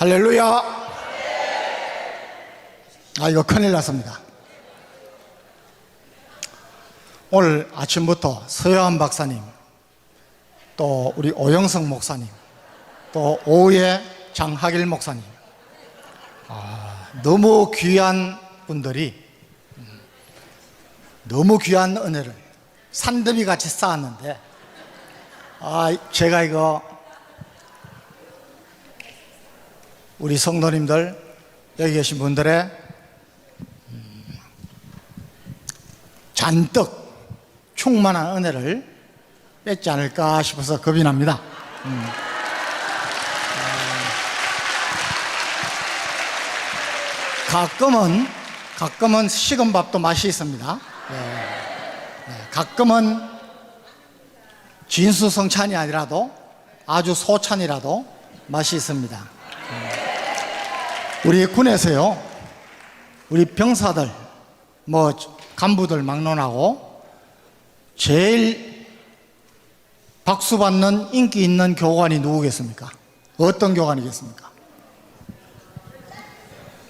할렐루야. 이거 큰일 났습니다. 오늘 아침부터 서여한 박사님, 또 우리 오영석 목사님, 또 오후에 장하길 목사님, 너무 귀한 분들이 너무 귀한 은혜를 산더미 같이 쌓았는데, 제가 이거 우리 성도님들, 여기 계신 분들의 잔뜩 충만한 은혜를 뺏지 않을까 싶어서 겁이 납니다. 가끔은 식은 밥도 맛이 있습니다. 가끔은 진수성찬이 아니라도 아주 소찬이라도 맛이 있습니다. 우리 군에서요, 우리 병사들, 간부들 막론하고 제일 박수 받는 인기 있는 교관이 누구겠습니까? 어떤 교관이겠습니까?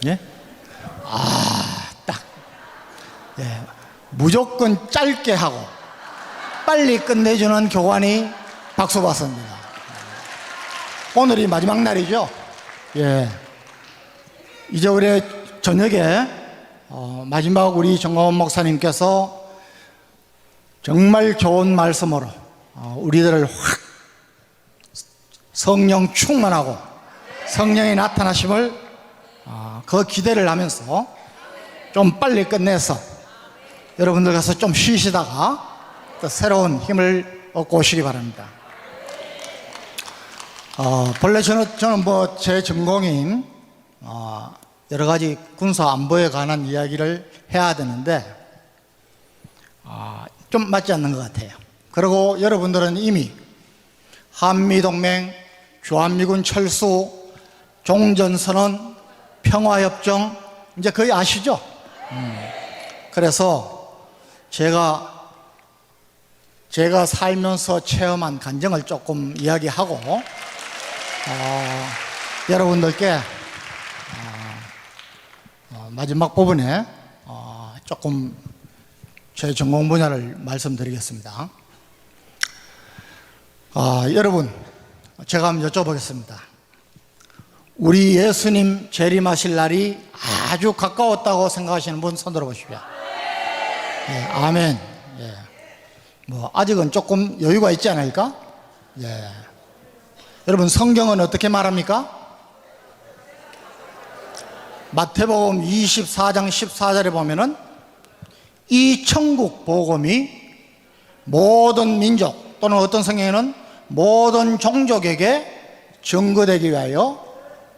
예? 무조건 짧게 하고 빨리 끝내주는 교관이 박수 받습니다. 오늘이 마지막 날이죠. 이제 우리 저녁에 마지막 우리 정광훈 목사님께서 정말 좋은 말씀으로 우리들을 확 성령 충만하고 성령의 나타나심을 그 기대를 하면서 좀 빨리 끝내서 여러분들 가서 좀 쉬시다가 또 새로운 힘을 얻고 오시기 바랍니다. 본래 저는 제 전공인 여러 가지 군사 안보에 관한 이야기를 해야 되는데 좀 맞지 않는 것 같아요. 그리고 여러분들은 이미 한미동맹, 주한미군 철수, 종전선언, 평화협정 이제 거의 아시죠? 그래서 제가 살면서 체험한 감정을 조금 이야기하고 여러분들께 마지막 부분에 조금 제 전공 분야를 말씀드리겠습니다. 여러분, 제가 한번 여쭤보겠습니다. 우리 예수님 재림하실 날이 아주 가까웠다고 생각하시는 분 손 들어보십시오. 아멘. 아직은 조금 여유가 있지 않을까? 여러분, 성경은 어떻게 말합니까? 마태복음 24장 14절에 보면은 이 천국 복음이 모든 민족 또는 어떤 성경에는 모든 종족에게 증거되기 위하여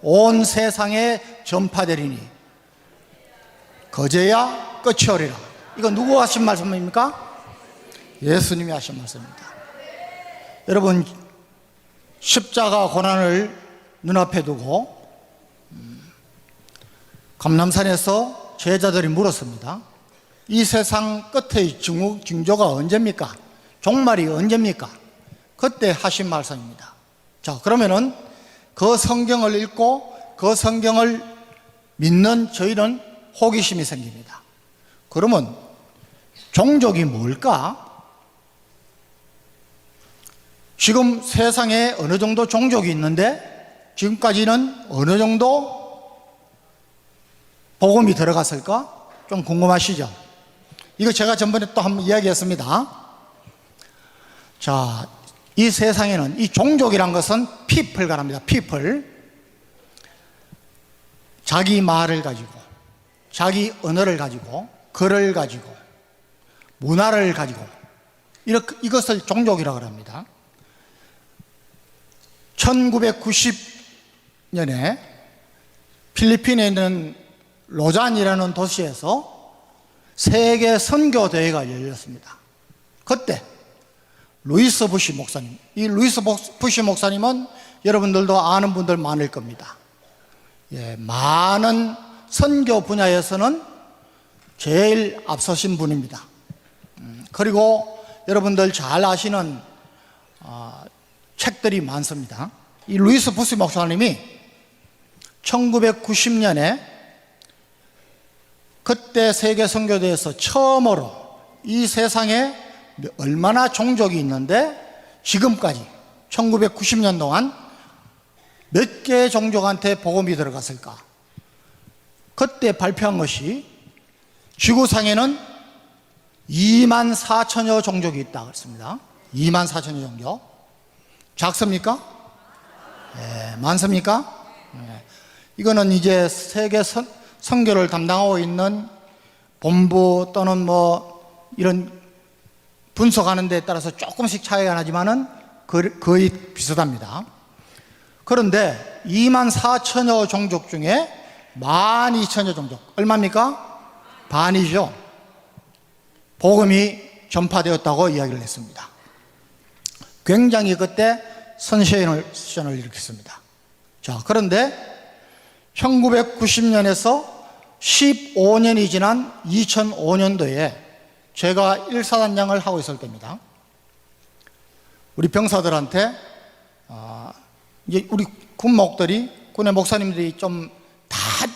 온 세상에 전파되리니 거제야 끝이 오리라. 이거 누구 하신 말씀입니까? 예수님이 하신 말씀입니다. 여러분, 십자가 고난을 눈앞에 두고 감람산에서 제자들이 물었습니다. 이 세상 끝의 징조가 언제입니까? 종말이 언제입니까? 그때 하신 말씀입니다. 자, 그러면은 그 성경을 읽고 그 성경을 믿는 저희는 호기심이 생깁니다. 그러면 종족이 뭘까? 지금 세상에 어느 정도 종족이 있는데 지금까지는 어느 정도 복음이 들어갔을까? 좀 궁금하시죠? 이거 제가 전번에 또 한번 이야기했습니다. 자, 이 세상에는 이 종족이란 것은 people가 합니다. people. 자기 말을 가지고, 자기 언어를 가지고, 글을 가지고, 문화를 가지고, 이것을 종족이라고 합니다. 1990년에 필리핀에 있는 로잔이라는 도시에서 세계 선교 대회가 열렸습니다. 그때 루이스 부시 목사님, 이 루이스 부시 목사님은 여러분들도 아는 분들 많을 겁니다. 많은 선교 분야에서는 제일 앞서신 분입니다. 그리고 여러분들 잘 아시는 책들이 많습니다. 이 루이스 부시 목사님이 1990년에 그때 세계 선교대에서 처음으로 이 세상에 얼마나 종족이 있는데 지금까지 1990년 동안 몇 개의 종족한테 복음이 들어갔을까? 그때 발표한 것이 지구상에는 2만 4천여 종족이 있다 그랬습니다. 2만 4천여 종족. 작습니까? 네, 많습니까? 네. 이거는 이제 세계 선교를 담당하고 있는 본부 또는 뭐 이런 분석하는 데에 따라서 조금씩 차이가 나지만은 거의 비슷합니다. 그런데 2만 4천여 종족 중에 12,000여 종족, 얼마입니까? 반이죠. 복음이 전파되었다고 이야기를 했습니다. 굉장히 그때 선세션을 일으켰습니다. 자, 그런데 1990년에서 15년이 지난 2005년도에 제가 일사단장을 하고 있을 때입니다. 우리 병사들한테 이제 우리 군목들이, 군의 목사님들이 좀 다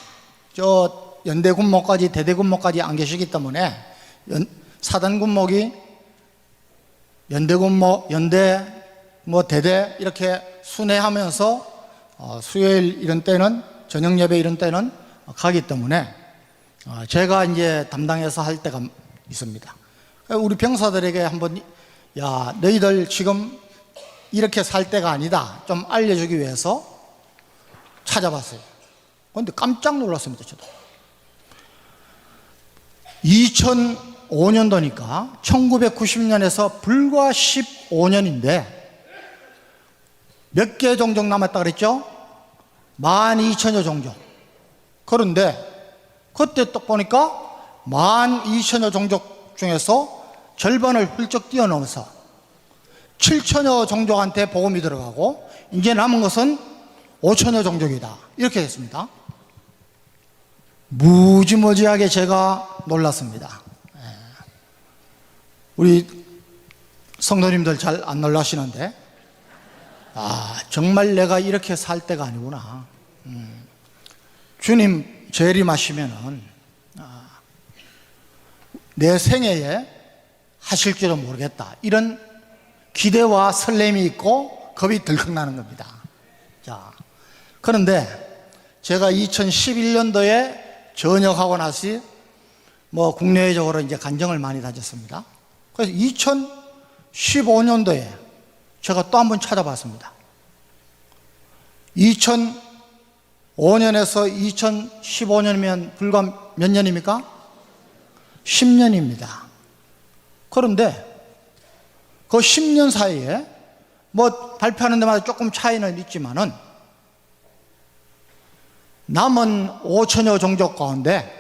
연대 군목까지 대대 군목까지 안 계시기 때문에 사단 군목이 연대 군목, 연대 뭐 대대 이렇게 순회하면서 수요일 이런 때는 저녁 예배 이런 때는 가기 때문에 제가 이제 담당해서 할 때가 있습니다. 우리 병사들에게 한번 야, 너희들 지금 이렇게 살 때가 아니다 좀 알려주기 위해서 찾아봤어요. 그런데 깜짝 놀랐습니다. 저도 2005년도니까 1990년에서 불과 15년인데 몇 개 종족 남았다 그랬죠? 12,000여 종족. 그런데 그때 또 보니까 12,000여 종족 중에서 절반을 훌쩍 뛰어넘어서 7,000여 종족한테 복음이 들어가고 이제 남은 것은 5,000여 종족이다 이렇게 됐습니다. 무지무지하게 제가 놀랐습니다. 우리 성도님들 잘 안 놀라시는데 정말 내가 이렇게 살 때가 아니구나. 주님 재림하시면은 내 생애에 하실지도 모르겠다 이런 기대와 설렘이 있고 겁이 덜컥 나는 겁니다. 자, 그런데 제가 2011년도에 전역하고 나서 뭐 국내적으로 이제 간증을 많이 다녔습니다. 그래서 2015년도에 제가 또 한 번 찾아봤습니다. 2005년에서 2015년이면 불과 몇 년입니까? 10년입니다. 그런데 그 10년 사이에 뭐 발표하는 데마다 조금 차이는 있지만은 남은 5천여 종족 가운데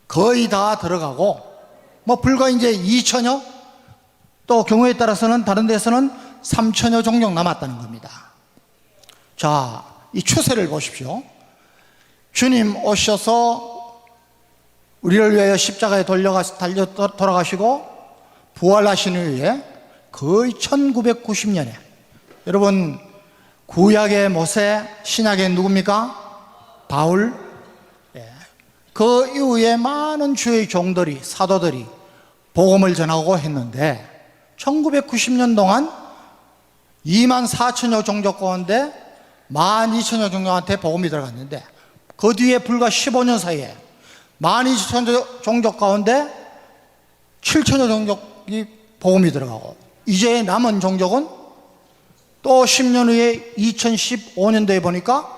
거의 다 들어가고 뭐 불과 이제 2천여 또 경우에 따라서는 다른 데서는 3천여 종족 남았다는 겁니다. 자, 이 추세를 보십시오. 주님 오셔서 우리를 위하여 십자가에 돌아가시고 부활하신 후에 거의 1990년에 여러분 구약의 모세, 신약의 누굽니까? 바울. 그 이후에 많은 주의 종들이 사도들이 복음을 전하고 했는데 1990년 동안 2만 4천여 종족 가운데 12,000여 종족한테 복음이 들어갔는데 그 뒤에 불과 15년 사이에 12,000여 종족 가운데 7천여 종족이 복음이 들어가고 이제 남은 종족은 또 10년 후에 2015년도에 보니까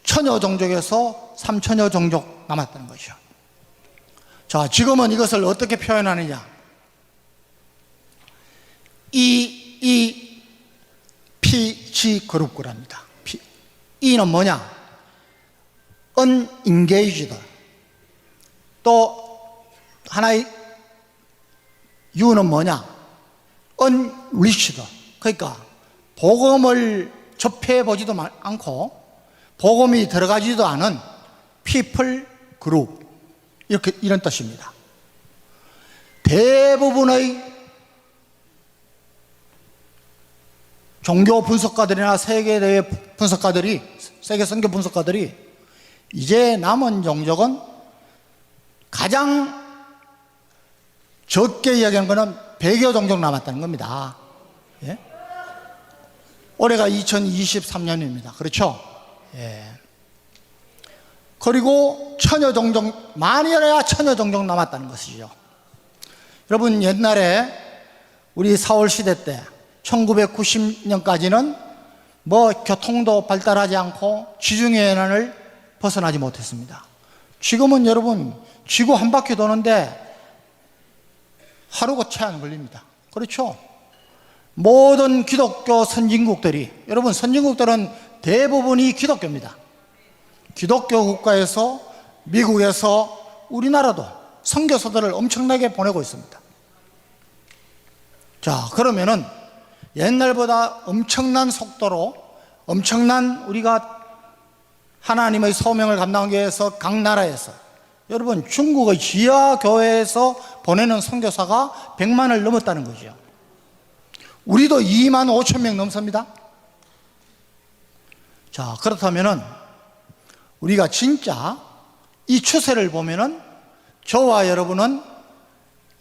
1,000여 종족에서 3,000여 종족 남았다는 것이죠. 자, 지금은 이것을 어떻게 표현하느냐? EPG 그룹구랍니다. E는 뭐냐? unengaged. 또 하나의 U는 뭐냐? unreached. 그러니까 복음을 접해보지도 않고 복음이 들어가지도 않은 people group 이런 뜻입니다. 대부분의 종교 분석가들이나 세계대회 분석가들이, 세계 선교 분석가들이 이제 남은 종족은 가장 적게 이야기한 거는 100여 종족 남았다는 겁니다. 예? 올해가 2023년입니다. 그렇죠? 예. 그리고 천여 종족, 만이라야 천여 종족 남았다는 것이죠. 여러분, 옛날에 우리 사월시대 때 1990년까지는 뭐 교통도 발달하지 않고 지중해난을 벗어나지 못했습니다. 지금은 여러분, 지구 한 바퀴 도는데 하루가 채 안 걸립니다. 그렇죠? 모든 기독교 선진국들이, 여러분, 선진국들은 대부분이 기독교입니다. 기독교 국가에서, 미국에서 우리나라도 선교사들을 엄청나게 보내고 있습니다. 자, 그러면은 옛날보다 엄청난 속도로, 엄청난 우리가 하나님의 소명을 감당하기 위해서 각 나라에서, 여러분, 중국의 지하교회에서 보내는 선교사가 100만을 넘었다는 거죠. 우리도 2만 5천 명 넘습니다. 자, 그렇다면은 우리가 진짜 이 추세를 보면은 저와 여러분은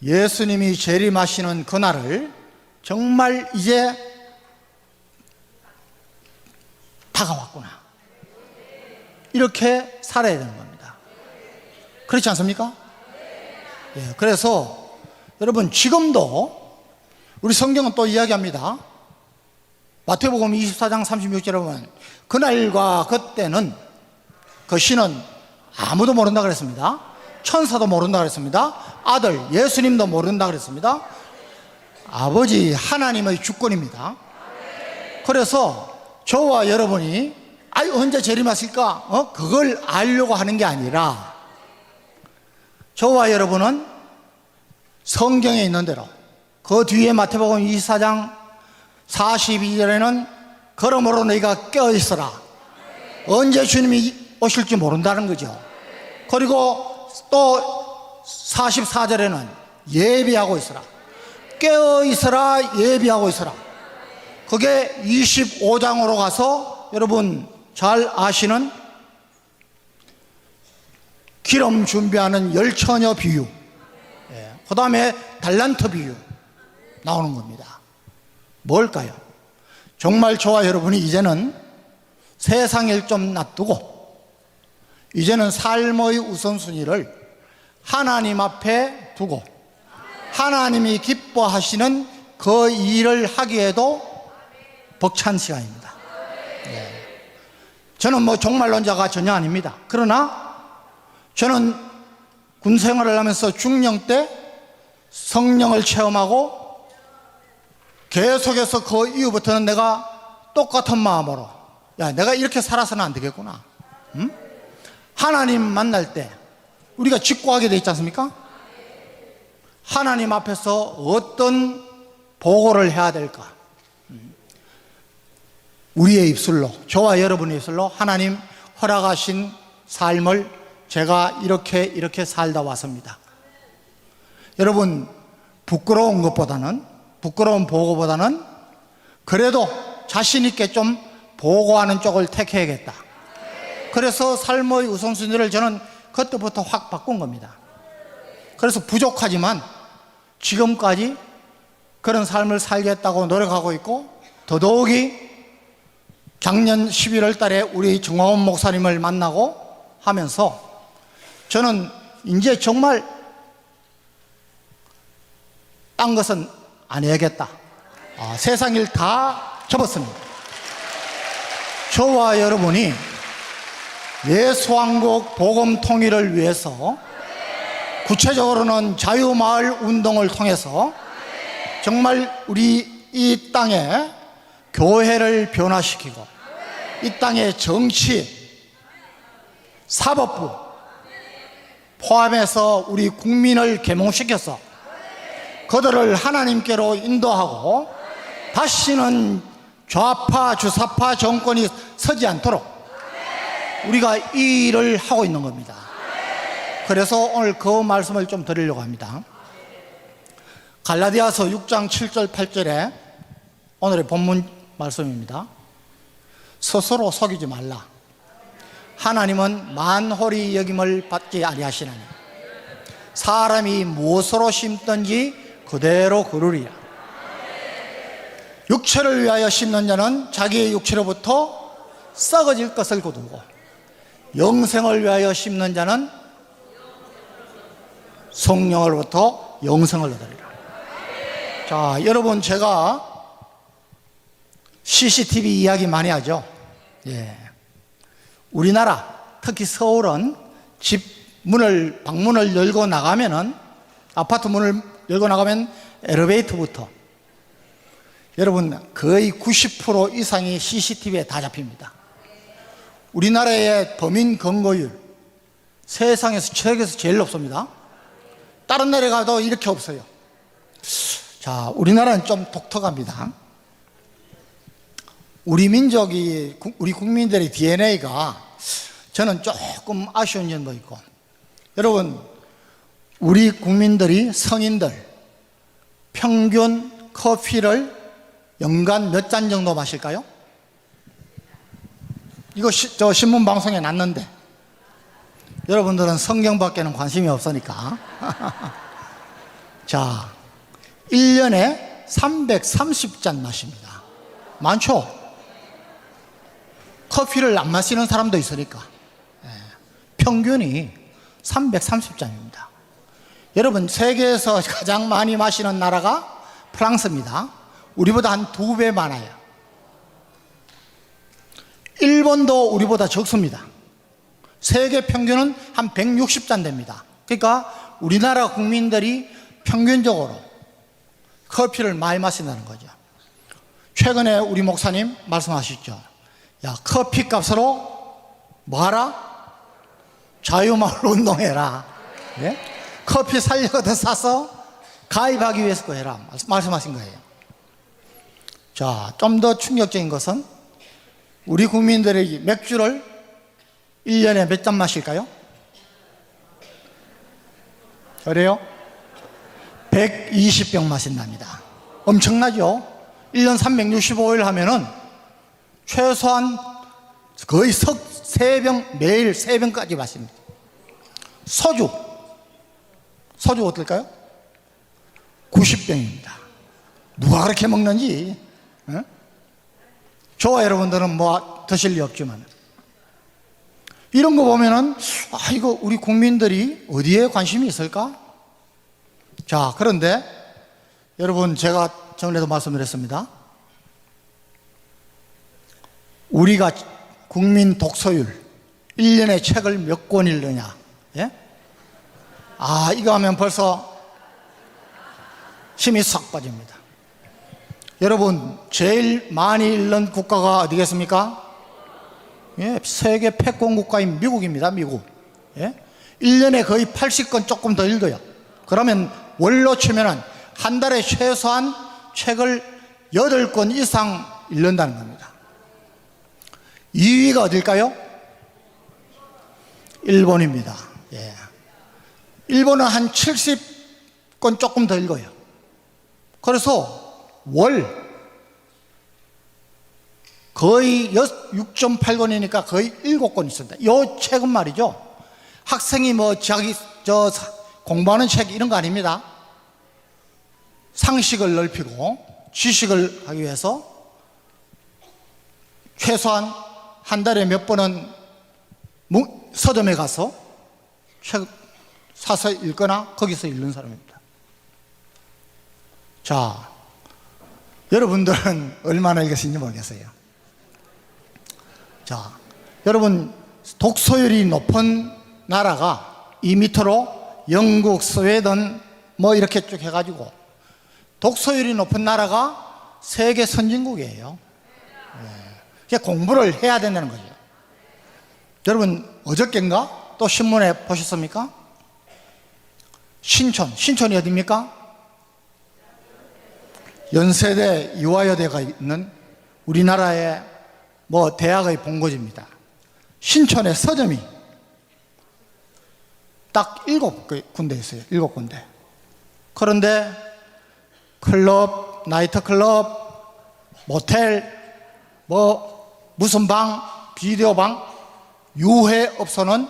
예수님이 재림하시는 그날을 정말 이제 다가왔구나, 이렇게 살아야 되는 겁니다. 그렇지 않습니까? 예, 그래서 여러분, 지금도 우리 성경은 또 이야기합니다. 마태복음 24장 36절에 보면 그날과 그때는, 그 시는 아무도 모른다 그랬습니다. 천사도 모른다 그랬습니다. 아들 예수님도 모른다 그랬습니다. 아버지 하나님의 주권입니다. 그래서 저와 여러분이 언제 재림하실까? 그걸 알려고 하는 게 아니라, 저와 여러분은 성경에 있는 대로, 그 뒤에 마태복음 24장 42절에는 그러므로 너희가 깨어있어라. 언제 주님이 오실지 모른다는 거죠. 그리고 또 44절에는 예비하고 있어라. 깨어있어라, 예비하고 있어라. 그게 25장으로 가서 여러분 잘 아시는 기름 준비하는 열처녀 비유, 그 다음에 달란트 비유 나오는 겁니다. 뭘까요? 정말 저와 여러분이 이제는 세상을 좀 놔두고 이제는 삶의 우선순위를 하나님 앞에 두고 하나님이 기뻐하시는 그 일을 하기에도 벅찬 시간입니다. 저는 뭐 종말론자가 전혀 아닙니다. 그러나 저는 군 생활을 하면서 중령 때 성령을 체험하고 계속해서 그 이후부터는 내가 똑같은 마음으로, 내가 이렇게 살아서는 안 되겠구나. 하나님 만날 때 우리가 직구하게 돼 있지 않습니까? 하나님 앞에서 어떤 보고를 해야 될까? 우리의 입술로, 저와 여러분의 입술로 하나님 허락하신 삶을 제가 이렇게 살다 왔습니다. 여러분, 부끄러운 것보다는, 부끄러운 보고보다는 그래도 자신 있게 좀 보고하는 쪽을 택해야겠다. 그래서 삶의 우선순위를 저는 그때부터 확 바꾼 겁니다. 그래서 부족하지만 지금까지 그런 삶을 살겠다고 노력하고 있고, 더더욱이 작년 11월 달에 우리 정화원 목사님을 만나고 하면서 저는 이제 정말 딴 것은 안 해야겠다. 세상 일 다 접었습니다. 저와 여러분이 예수왕국 복음 통일을 위해서, 구체적으로는 자유마을 운동을 통해서 정말 우리 이 땅에 교회를 변화시키고 이 땅의 정치, 사법부 포함해서 우리 국민을 계몽시켜서 그들을 하나님께로 인도하고 다시는 좌파, 주사파 정권이 서지 않도록 우리가 이 일을 하고 있는 겁니다. 그래서 오늘 그 말씀을 좀 드리려고 합니다. 갈라디아서 6장 7절 8절에 오늘의 본문 말씀입니다. 스스로 속이지 말라. 하나님은 만홀히 여김을 받지 아니하시나니 사람이 무엇으로 심든지 그대로 거두리라. 육체를 위하여 심는 자는 자기의 육체로부터 썩어질 것을 거두고 영생을 위하여 심는 자는 성령으로부터 영생을 얻으리라. 자, 여러분, 제가 CCTV 이야기 많이 하죠. 예. 우리나라, 특히 서울은 집 문을, 방문을 열고 나가면은, 아파트 문을 열고 나가면 엘리베이터부터 여러분 거의 90% 이상이 CCTV에 다 잡힙니다. 우리나라의 범인 검거율 세상에서 세계에서 제일 높습니다. 다른 나라에 가도 이렇게 없어요. 자, 우리나라는 좀 독특합니다. 우리 민족이, 우리 국민들의 DNA가 저는 조금 아쉬운 점도 있고, 여러분, 우리 국민들이, 성인들 평균 커피를 연간 몇 잔 정도 마실까요? 이거 저 신문 방송에 났는데 여러분들은 성경밖에는 관심이 없으니까 자, 1년에 330잔 마십니다. 많죠? 커피를 안 마시는 사람도 있으니까. 평균이 330잔입니다. 여러분, 세계에서 가장 많이 마시는 나라가 프랑스입니다. 우리보다 한 2배 많아요. 일본도 우리보다 적습니다. 세계 평균은 한 160잔 됩니다. 그러니까 우리나라 국민들이 평균적으로 커피를 많이 마신다는 거죠. 최근에 우리 목사님 말씀하셨죠. 야, 커피 값으로 뭐하라? 자유마을 운동해라. 예? 커피 살려거든 사서 가입하기 위해서 그거 해라 말씀하신 거예요. 자, 좀 더 충격적인 것은 우리 국민들이 맥주를 1년에 몇 잔 마실까요? 그래요? 120병 마신답니다. 엄청나죠? 1년 365일 하면은 최소한 거의 3병, 매일 3병까지 마십니다. 소주 어떨까요? 90병입니다. 누가 그렇게 먹는지. 저와 여러분들은 뭐 드실 리 없지만 이런 거 보면은 이거 우리 국민들이 어디에 관심이 있을까? 자, 그런데 여러분, 제가 전에도 말씀드렸습니다. 우리가 국민 독서율 1년에 책을 몇 권 읽느냐? 예? 이거 하면 벌써 힘이 싹 빠집니다. 여러분, 제일 많이 읽는 국가가 어디겠습니까? 예, 세계 패권 국가인 미국입니다. 미국. 예? 1년에 거의 80권 조금 더 읽어요. 그러면 월로 치면은 한 달에 최소한 책을 8권 이상 읽는다는 겁니다. 2위가 어딜까요? 일본입니다. 예. 일본은 한 70권 조금 더 읽어요. 그래서 월 거의 6.8권이니까 거의 7권 있습니다. 이 책은 말이죠, 학생이 뭐 자기 공부하는 책 이런 거 아닙니다. 상식을 넓히고 지식을 하기 위해서 최소한 한 달에 몇 번은 서점에 가서 책 사서 읽거나 거기서 읽는 사람입니다. 자, 여러분들은 얼마나 읽으신지 모르겠어요. 자, 여러분, 독서율이 높은 나라가 이 밑으로 영국, 스웨덴 뭐 이렇게 쭉 해가지고 독서율이 높은 나라가 세계 선진국이에요. 예. 공부를 해야 된다는 거죠. 여러분, 어저께인가 또 신문에 보셨습니까? 신촌이 어디입니까? 연세대, 이화여대가 있는 우리나라의 뭐 대학의 본고지입니다. 신촌에 서점이 딱 7군데 있어요. 7군데. 그런데 클럽, 나이트클럽, 모텔 무슨 방, 비디오 방, 유해업소는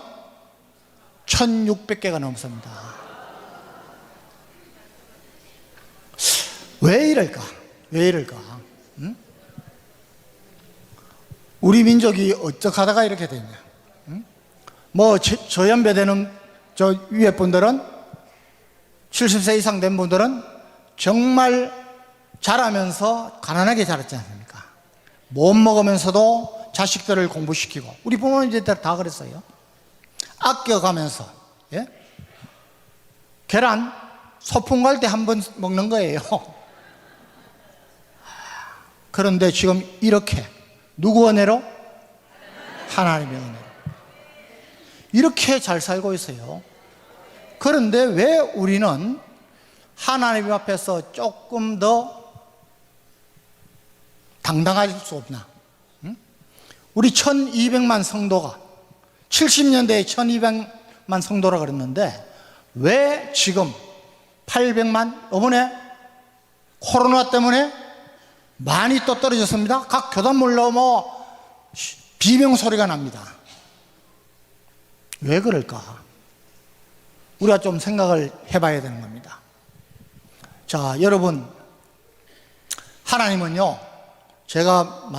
1600개가 넘습니다. 왜 이럴까? 왜 이럴까? 응? 우리 민족이 어쩌하다가 이렇게 됐냐? 응? 저 연배되는 저 위에 분들은 70세 이상 된 분들은 정말 자라면서 가난하게 자랐지 않습니까? 못 먹으면서도 자식들을 공부시키고, 우리 부모님들 다 그랬어요. 아껴가면서, 예? 계란 소풍 갈 때 한 번 먹는 거예요. 그런데 지금 이렇게 누구 은혜로? 하나님의 은혜로 이렇게 잘 살고 있어요. 그런데 왜 우리는 하나님 앞에서 조금 더 당당할 수 없나? 응? 우리 1200만 성도가 70년대에 1200만 성도라 그랬는데 왜 지금 800만 어머네 코로나 때문에 많이 또 떨어졌습니다. 각 교단물로 비명 소리가 납니다. 왜 그럴까? 우리가 좀 생각을 해봐야 되는 겁니다. 자, 여러분, 하나님은요, 제가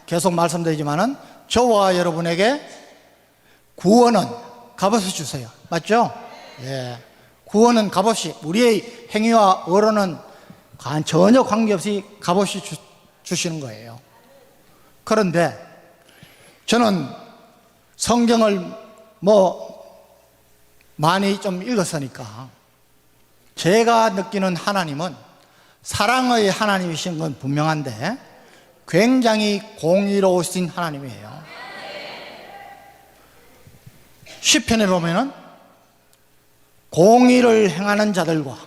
계속 말씀드리지만은 저와 여러분에게 구원은 값없이 주세요. 맞죠? 예. 구원은 값없이, 우리의 행위와 의로는 전혀 관계없이 값없이 주시는 거예요. 그런데 저는 성경을 많이 좀 읽었으니까 제가 느끼는 하나님은 사랑의 하나님이신 건 분명한데 굉장히 공의로우신 하나님이에요. 시편에 보면은 공의를 행하는 자들과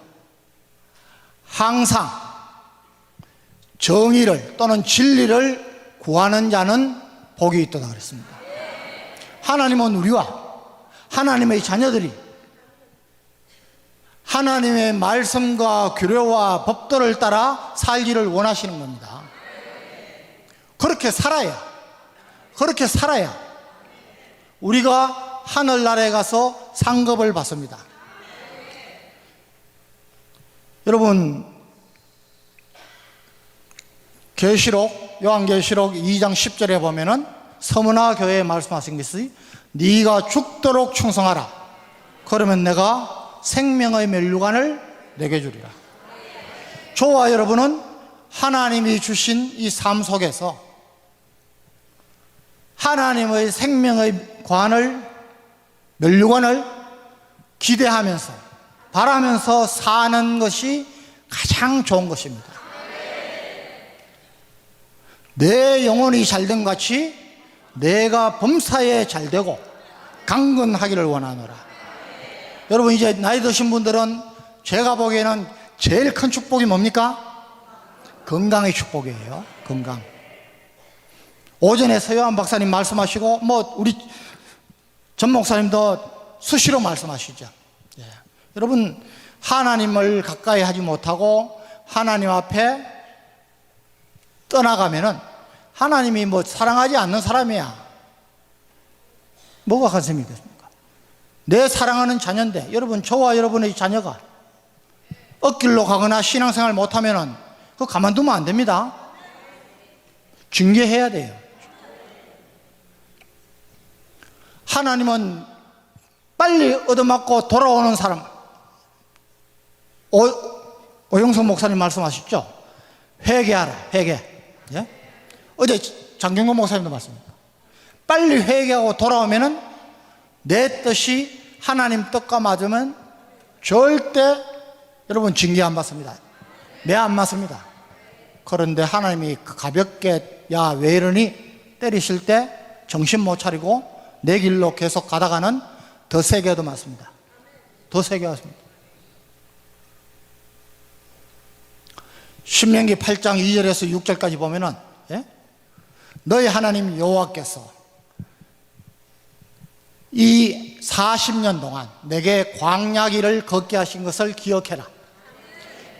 항상 정의를 또는 진리를 구하는 자는 복이 있도다 그랬습니다. 하나님은 우리와 하나님의 자녀들이 하나님의 말씀과 규례와 법도를 따라 살기를 원하시는 겁니다. 그렇게 살아야 우리가 하늘나라에 가서 상급을 받습니다. 여러분, 요한계시록 2장 10절에 보면은 서문화 교회에 말씀하신 것이 네가 죽도록 충성하라. 그러면 내가 생명의 면류관을 내게 주리라. 저와 여러분은 하나님이 주신 이 삶 속에서 하나님의 생명의 면류관을 기대하면서 바라면서 사는 것이 가장 좋은 것입니다. 내 영혼이 잘된 같이 내가 범사에 잘되고 강건하기를 원하노라. 여러분, 이제 나이 드신 분들은 제가 보기에는 제일 큰 축복이 뭡니까? 건강의 축복이에요. 건강. 오전에 서요한 박사님 말씀하시고 우리 전 목사님도 수시로 말씀하시죠. 예. 여러분, 하나님을 가까이 하지 못하고 하나님 앞에 떠나가면은 하나님이 사랑하지 않는 사람이야. 뭐가 가슴이 되겠습니까? 내 사랑하는 자녀인데, 여러분, 저와 여러분의 자녀가 엇길로 가거나 신앙생활 못하면은 그거 가만두면 안 됩니다. 징계해야 돼요. 하나님은 빨리 얻어맞고 돌아오는 사람, 오영선 목사님 말씀하셨죠? 회개하라, 회개. 예? 어제 장경건 목사님도 말씀합니다. 빨리 회개하고 돌아오면은 내 뜻이 하나님 뜻과 맞으면 절대 여러분 징계 안 받습니다. 매 안 맞습니다. 그런데 하나님이 가볍게 야 왜 이러니 때리실 때 정신 못 차리고 내 길로 계속 가다가는 더 세게 얻어맞습니다. 더 세게 맞습니다. 신명기 8장 2절에서 6절까지 보면은, 예? 너희 하나님 여호와께서 이 40년 동안 내게 광야길을 걷게 하신 것을 기억해라.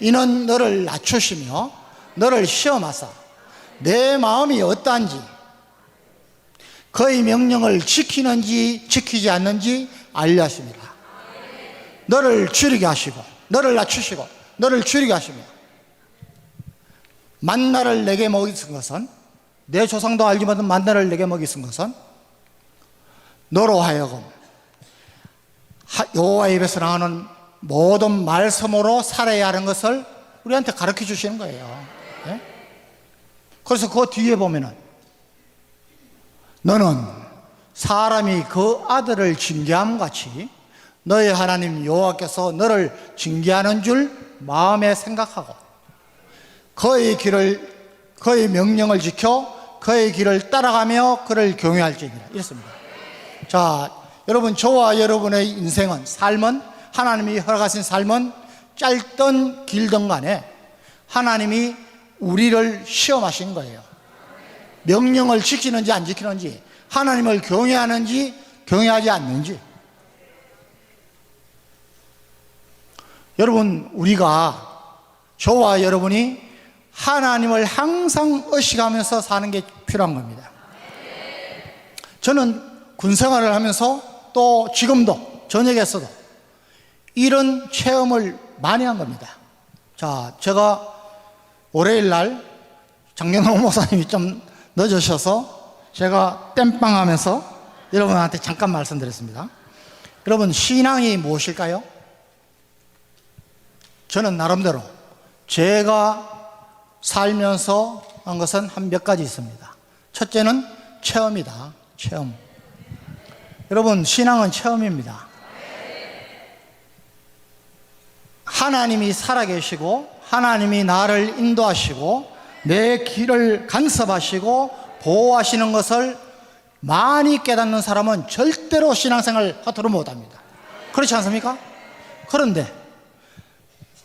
이는 너를 낮추시며 너를 시험하사 내 마음이 어떠한지, 그의 명령을 지키는지 지키지 않는지 알려 하십니다. 너를 줄이게 하시고, 너를 낮추시고, 너를 줄이게 하시며, 만나를 내게 먹이신 것은, 내 조상도 알지 못한 만나를 내게 먹이신 것은 너로 하여금 여호와의 입에서 나오는 모든 말씀으로 살아야 하는 것을 우리한테 가르쳐 주시는 거예요. 네? 그래서 그 뒤에 보면은 너는 사람이 그 아들을 징계함 같이 너의 하나님 여호와께서 너를 징계하는 줄 마음에 생각하고 그의 명령을 지켜 그의 길을 따라가며 그를 경외할지니라. 이랬습니다. 자, 여러분, 저와 여러분의 인생은, 삶은, 하나님이 허락하신 삶은 짧든 길든 간에 하나님이 우리를 시험하신 거예요. 명령을 지키는지 안 지키는지, 하나님을 경외하는지 경외하지 않는지. 여러분, 저와 여러분이 하나님을 항상 의식하면서 사는 게 필요한 겁니다. 저는 군생활을 하면서 또 지금도 저녁에서도 이런 체험을 많이 한 겁니다. 자, 제가 월요일 날 장경호 목사님이 좀 늦으셔서 제가 땜빵 하면서 여러분한테 잠깐 말씀드렸습니다. 여러분, 신앙이 무엇일까요? 저는 나름대로 제가 살면서 한 것은 한 몇 가지 있습니다. 첫째는 체험이다. 체험. 여러분, 신앙은 체험입니다. 하나님이 살아계시고 하나님이 나를 인도하시고 내 길을 간섭하시고 보호하시는 것을 많이 깨닫는 사람은 절대로 신앙생활 허투루 못합니다. 그렇지 않습니까? 그런데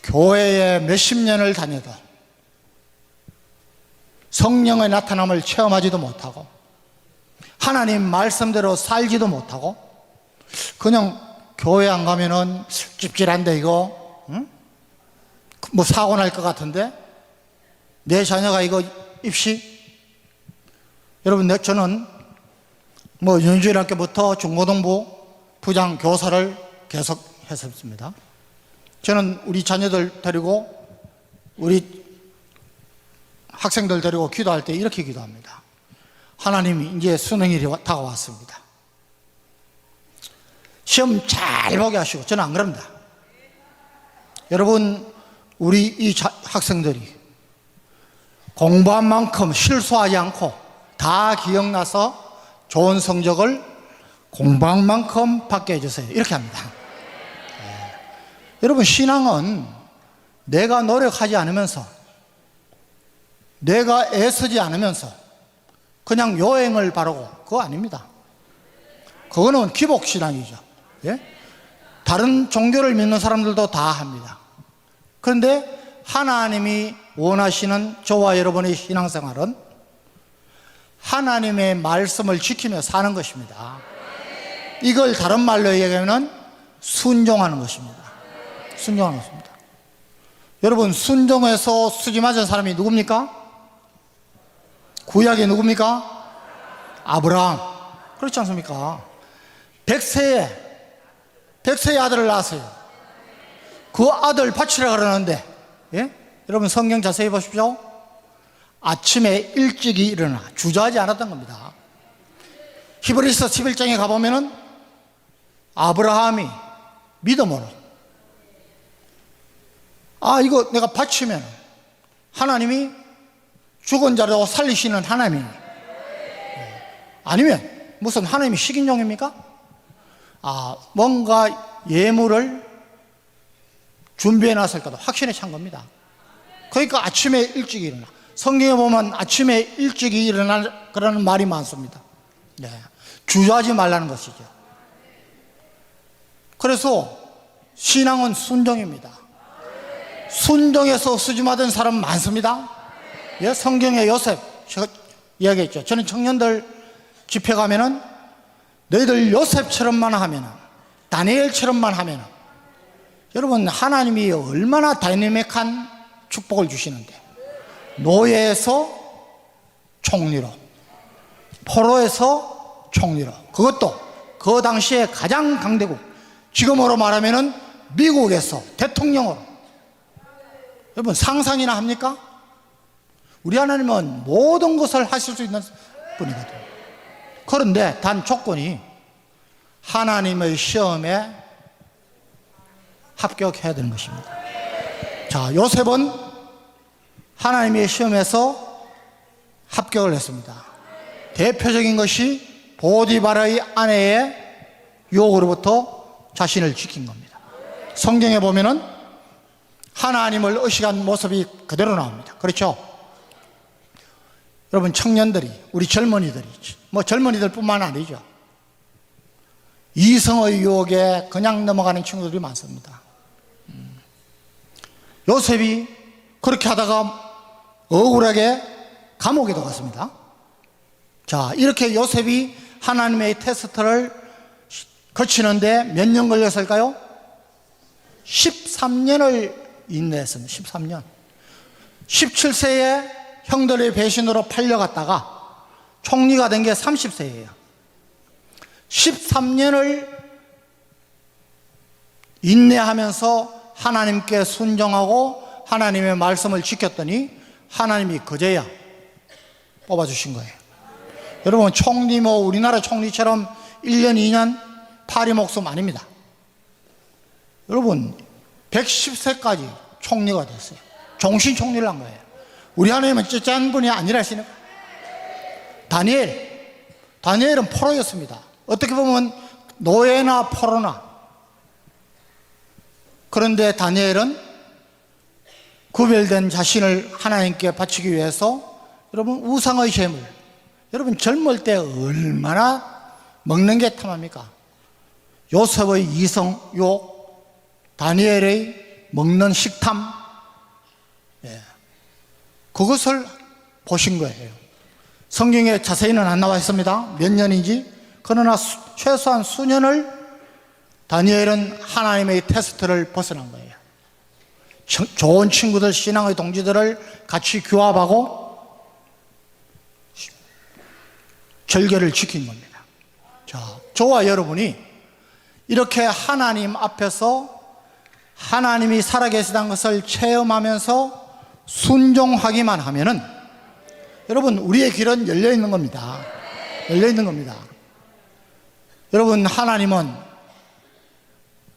교회에 몇십 년을 다녀도 성령의 나타남을 체험하지도 못하고 하나님 말씀대로 살지도 못하고 그냥 교회 안 가면은 찝찝한데 이거 응? 뭐 사고 날 것 같은데 내 자녀가 이거 입시. 여러분, 저는 뭐 윤주일학교부터 중고등부 부장 교사를 계속 했었습니다. 저는 우리 자녀들 데리고 우리 학생들 데리고 기도할 때 이렇게 기도합니다. 하나님, 이제 수능일이 다가왔습니다. 시험 잘 보게 하시고. 저는 안 그럽니다. 여러분, 우리 이 학생들이 공부한 만큼 실수하지 않고 다 기억나서 좋은 성적을 공부한 만큼 받게 해주세요. 이렇게 합니다. 네. 여러분, 신앙은 내가 노력하지 않으면서, 내가 애쓰지 않으면서 그냥 요행을 바르고 그거 아닙니다. 그거는 기복신앙이죠. 예? 다른 종교를 믿는 사람들도 다 합니다. 그런데 하나님이 원하시는 저와 여러분의 신앙생활은 하나님의 말씀을 지키며 사는 것입니다. 이걸 다른 말로 얘기하면 순종하는 것입니다. 순종하는 것입니다. 여러분, 순종해서 수지 맞은 사람이 누굽니까? 구약이 누굽니까? 아브라함. 그렇지 않습니까? 백세의 아들을 낳았어요. 그 아들 바치라 그러는데, 예? 여러분, 성경 자세히 보십시오. 아침에 일찍이 일어나 주저하지 않았던 겁니다. 히브리서 11장에 가보면은 아브라함이 믿음으로 이거 내가 바치면 하나님이 죽은 자를 살리시는 하나님이, 아니면 무슨 하나님이 식인종입니까? 뭔가 예물을 준비해 놨을 거다 확신에 찬 겁니다. 그러니까 아침에 일찍 일어나. 성경에 보면 아침에 일찍 일어나 그러는 말이 많습니다. 네. 주저하지 말라는 것이죠. 그래서 신앙은 순종입니다. 순종해서 수지맞은 사람 많습니다. 예? 성경에 요셉, 제가 이야기했죠. 저는 청년들 집회 가면은 너희들 요셉처럼만 하면은, 다니엘처럼만 하면은, 여러분, 하나님이 얼마나 다이내믹한 축복을 주시는데, 노예에서 총리로, 포로에서 총리로, 그것도 그 당시에 가장 강대국, 지금으로 말하면은 미국에서 대통령으로. 여러분 상상이나 합니까? 우리 하나님은 모든 것을 하실 수 있는 분이거든요. 그런데 단 조건이 하나님의 시험에 합격해야 되는 것입니다. 자, 요셉은 하나님의 시험에서 합격을 했습니다. 대표적인 것이 보디발의 아내의 유혹으로부터 자신을 지킨 겁니다. 성경에 보면은 하나님을 의식한 모습이 그대로 나옵니다. 그렇죠? 여러분 청년들이, 우리 젊은이들이, 뭐 젊은이들 뿐만 아니죠, 이성의 유혹에 그냥 넘어가는 친구들이 많습니다. 요셉이 그렇게 하다가 억울하게 감옥에 들어갔습니다. 자, 이렇게 요셉이 하나님의 테스트를 거치는데 몇 년 걸렸을까요? 13년을 인내했습니다. 13년. 17세에 형들의 배신으로 팔려갔다가 총리가 된 게 30세예요. 13년을 인내하면서 하나님께 순종하고 하나님의 말씀을 지켰더니 하나님이 그제야 뽑아주신 거예요. 여러분 총리, 뭐 우리나라 총리처럼 1년 2년 파리 목숨 아닙니다. 여러분 110세까지 총리가 됐어요. 종신 총리를 한 거예요. 우리 하나님은 쩌짠 분이 아니라시는 거예요. 다니엘은 포로였습니다. 어떻게 보면 노예나 포로나. 그런데 다니엘은 구별된 자신을 하나님께 바치기 위해서, 여러분 우상의 제물, 여러분 젊을 때 얼마나 먹는 게 탐합니까? 요셉의 이성욕, 다니엘의 먹는 식탐, 그것을 보신 거예요. 성경에 자세히는 안 나와 있습니다. 몇 년인지. 그러나 최소한 수년을 다니엘은 하나님의 테스트를 벗어난 거예요. 좋은 친구들, 신앙의 동지들을 같이 규합하고 절개를 지킨 겁니다. 자, 저와 여러분이 이렇게 하나님 앞에서 하나님이 살아계시다는 것을 체험하면서 순종하기만 하면은, 여러분 우리의 길은 열려 있는 겁니다. 열려 있는 겁니다. 여러분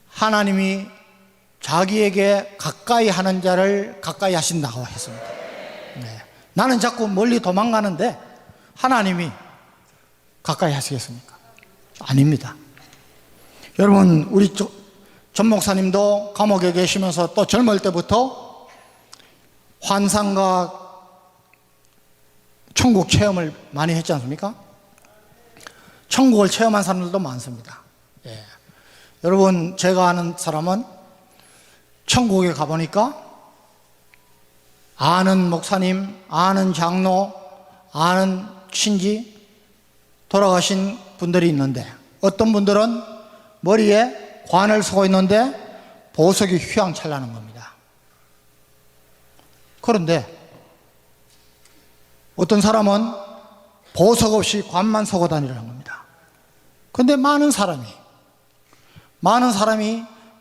하나님이 자기에게 가까이 하는 자를 가까이 하신다고 했습니다. 나는 자꾸 멀리 도망가는데 하나님이 가까이 하시겠습니까? 아닙니다. 여러분 우리 전 목사님도 감옥에 계시면서 또 젊을 때부터 환상과 천국 체험을 많이 했지 않습니까? 천국을 체험한 사람들도 많습니다. 여러분 제가 아는 사람은 천국에 가보니까 아는 목사님, 아는 장로, 아는 친지 돌아가신 분들이 있는데, 어떤 분들은 머리에 관을 쓰고 있는데 보석이 휘황찬란한 겁니다. 그런데 어떤 사람은 보석 없이 관만 쓰고 다니라는 겁니다. 그런데 많은 사람이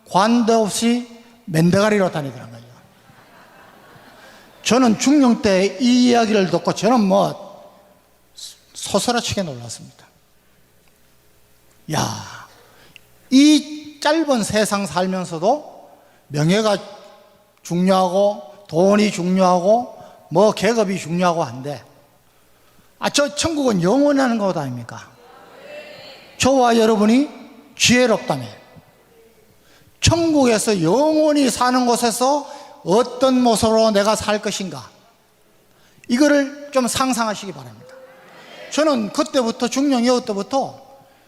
관도 없이 맨대가리로 다니더란 거예요. 저는 중령 때 이 이야기를 듣고 저는 뭐 소스라치게 놀랐습니다. 야, 이 짧은 세상 살면서도 명예가 중요하고 돈이 중요하고 뭐 계급이 중요하고 한데, 저 천국은 영원하는 것 아닙니까? 저와 여러분이 지혜롭다면 천국에서 영원히 사는 곳에서 어떤 모습으로 내가 살 것인가, 이거를 좀 상상하시기 바랍니다. 저는 그때부터 중령 이후 때부터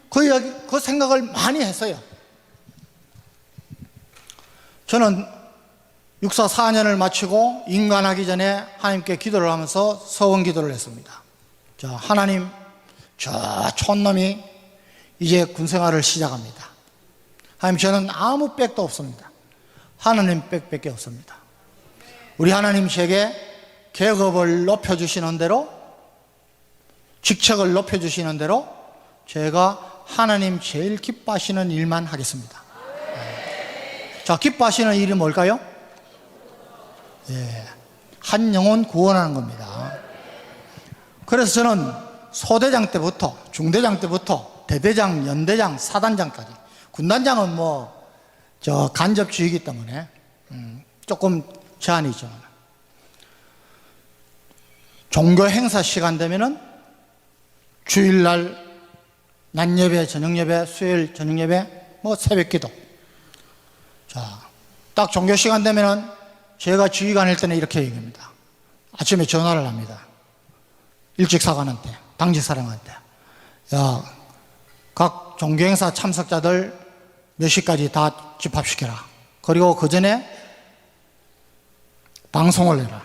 그 생각을 많이 했어요. 저는 육사 4년을 마치고 인간하기 전에 하나님께 기도를 하면서 서원 기도를 했습니다. 자, 하나님, 저 촌놈이 이제 군생활을 시작합니다. 하나님, 저는 아무 빽도 없습니다. 하나님 빽밖에 없습니다. 우리 하나님 제게 계급을 높여주시는 대로 직책을 높여주시는 대로 제가 하나님 제일 기뻐하시는 일만 하겠습니다. 자, 기뻐하시는 일이 뭘까요? 예, 한 영혼 구원하는 겁니다. 그래서 저는 소대장 때부터, 중대장 때부터 대대장, 연대장, 사단장까지, 군단장은 간접주의이기 때문에 조금 제한이 있죠. 종교 행사 시간 되면은 주일날 낮 예배, 저녁 예배, 수요일 저녁 예배, 새벽 기도. 자, 딱 종교 시간 되면은 제가 지휘관일 때는 이렇게 얘기합니다. 아침에 전화를 합니다. 일찍 사관한테, 당직 사령한테. 야, 각 종교 행사 참석자들 몇 시까지 다 집합시켜라. 그리고 그 전에 방송을 해라.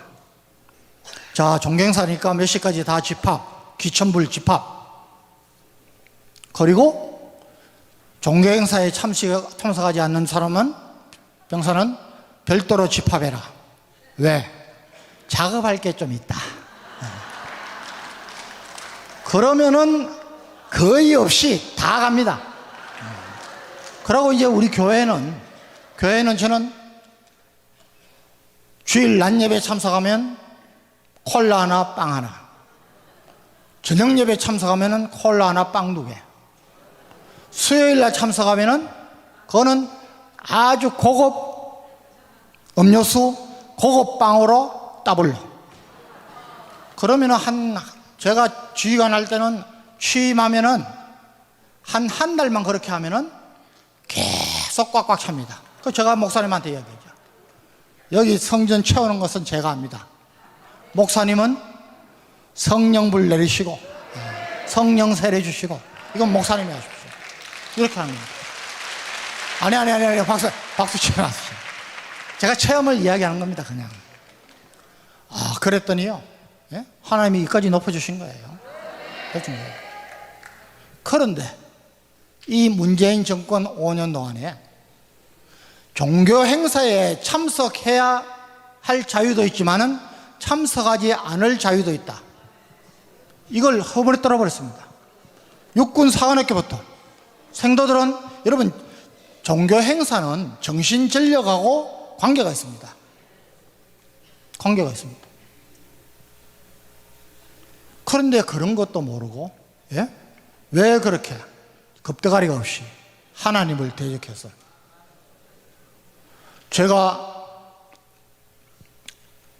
자, 종교 행사니까 몇 시까지 다 집합, 기천불 집합. 그리고 종교 행사에 참석하지 않는 사람은, 병사는 별도로 집합해라. 왜? 작업할 게 좀 있다. 그러면은 거의 없이 다 갑니다. 그러고 이제 우리 교회는 저는 주일 낮 예배 참석하면 콜라 하나, 빵 하나. 저녁 예배 참석하면은 콜라 하나, 빵 2개. 수요일 날 참석하면은 그거는 아주 고급 음료수, 고급 빵으로 더블로. 그러면은 제가 지휘관 할 때는 취임하면은 한 달만 그렇게 하면은 계속 꽉꽉 찹니다. 그 제가 목사님한테 이야기하죠. 여기 성전 채우는 것은 제가 합니다. 목사님은 성령불 내리시고 성령 세례 주시고 이건 목사님이 하십시오. 이렇게 합니다. 아니 박수 치면서 제가 체험을 이야기하는 겁니다. 그냥. 그랬더니요, 예? 하나님이 이까지 높여주신 거예요. 그런데 이 문재인 정권 5년 동안에 종교 행사에 참석해야 할 자유도 있지만은 참석하지 않을 자유도 있다. 이걸 허물에 떨어버렸습니다. 육군 사관학교부터 생도들은, 여러분, 종교 행사는 정신전력하고 관계가 있습니다. 관계가 있습니다. 그런데 그런 것도 모르고, 예? 왜 그렇게 겁대가리가 없이 하나님을 대적해서. 제가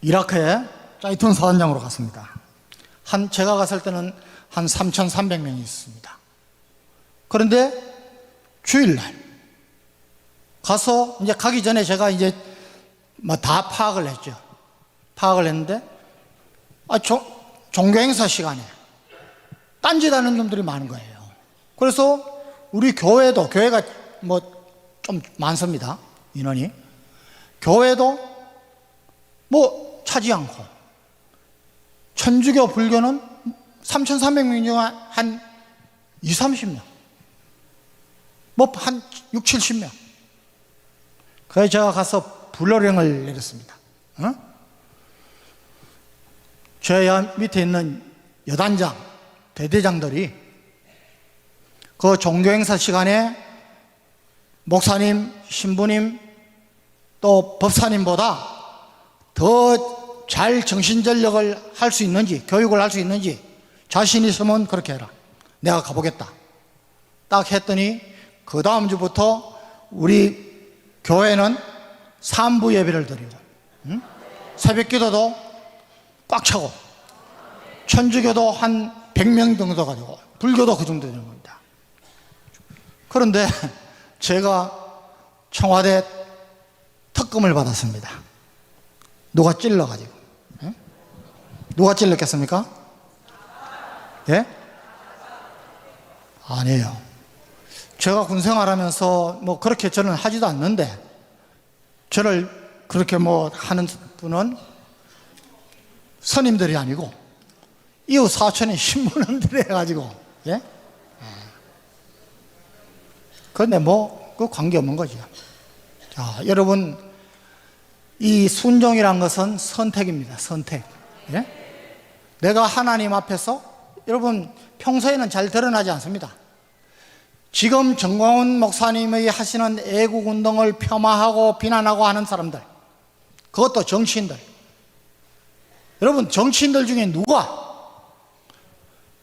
이라크에 짜이툰 사단장으로 갔습니다. 제가 갔을 때는 한 3,300명이 있었습니다. 그런데 주일날 가서 이제 가기 전에 제가 이제 다 파악을 했죠. 파악을 했는데, 종교 행사 시간에 딴짓하는 놈들이 많은 거예요. 그래서 우리 교회가 좀 많습니다. 인원이. 교회도 차지 않고, 천주교, 불교는 3,300명 중에 한 20, 30명. 한 6, 70명. 그래서 제가 가서 불호령을 내렸습니다. 제 밑에 있는 여단장, 대대장들이 그 종교행사 시간에 목사님, 신부님, 또 법사님보다 더 잘 정신전력을 할 수 있는지, 교육을 할 수 있는지 자신 있으면 그렇게 해라. 내가 가보겠다. 딱 했더니 그 다음 주부터 우리 교회는 3부 예배를 드리고, 새벽 기도도 꽉 차고, 천주교도 한 100명 정도 가지고, 불교도 그 정도 되는 겁니다. 그런데 제가 청와대 특검을 받았습니다. 누가 찔러가지고. 예? 누가 찔렀겠습니까? 예? 아니에요. 제가 군 생활하면서 그렇게 저는 하지도 않는데, 저를 그렇게 하는 분은 선임들이 아니고 이웃 사촌의 신부님들이 해가지고, 예? 그런데 그 관계없는 거죠. 자, 여러분, 이 순종이란 것은 선택입니다. 선택. 예? 내가 하나님 앞에서 여러분 평소에는 잘 드러나지 않습니다. 지금 정광훈 목사님이 하시는 애국운동을 폄하하고 비난하고 하는 사람들, 그것도 정치인들. 여러분 정치인들 중에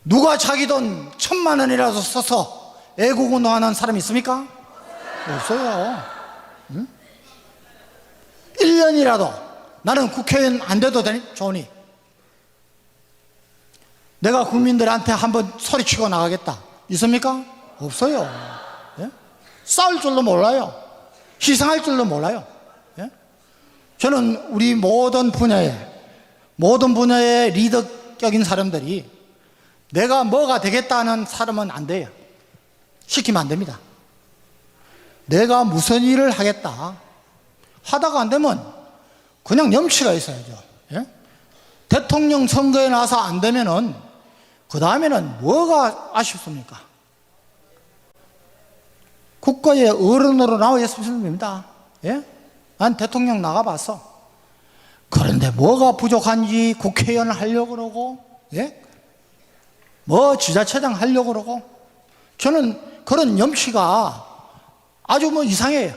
누가 자기 돈 1,000만 원이라도 써서 애국운동하는 사람이 있습니까? 없어요. 응? 1년이라도 나는 국회의원 안 돼도 좋으니 내가 국민들한테 한번 소리치고 나가겠다, 있습니까? 없어요. 예? 싸울 줄도 몰라요. 희생할 줄도 몰라요. 예? 저는 우리 모든 분야의 리더격인 사람들이 내가 뭐가 되겠다는 사람은 안 돼요. 시키면 안 됩니다. 내가 무슨 일을 하겠다 하다가 안 되면 그냥 염치가 있어야죠. 예? 대통령 선거에 나와서 안 되면은 그 다음에는 뭐가 아쉽습니까? 국가의 어른으로 나와 있으면 됩니다. 예? 난 대통령 나가봤어. 그런데 뭐가 부족한지 국회의원 하려고 그러고, 예? 뭐 지자체장 하려고 그러고, 저는 그런 염치가 아주 이상해요.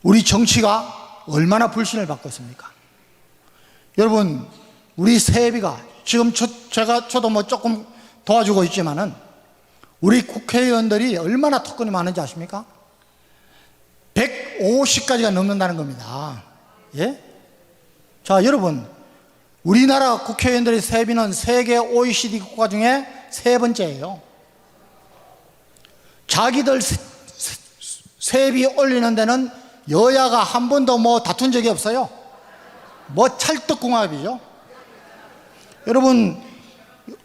우리 정치가 얼마나 불신을 받고 있습니까? 여러분, 우리 세비가 지금 저도 조금 도와주고 있지만은 우리 국회의원들이 얼마나 특권이 많은지 아십니까? 150가지가 넘는다는 겁니다. 예? 자, 여러분, 우리나라 국회의원들의 세비는 세계 OECD 국가 중에 3번째예요. 자기들 세비 올리는 데는 여야가 한 번도 다툰 적이 없어요. 찰떡궁합이죠. 여러분,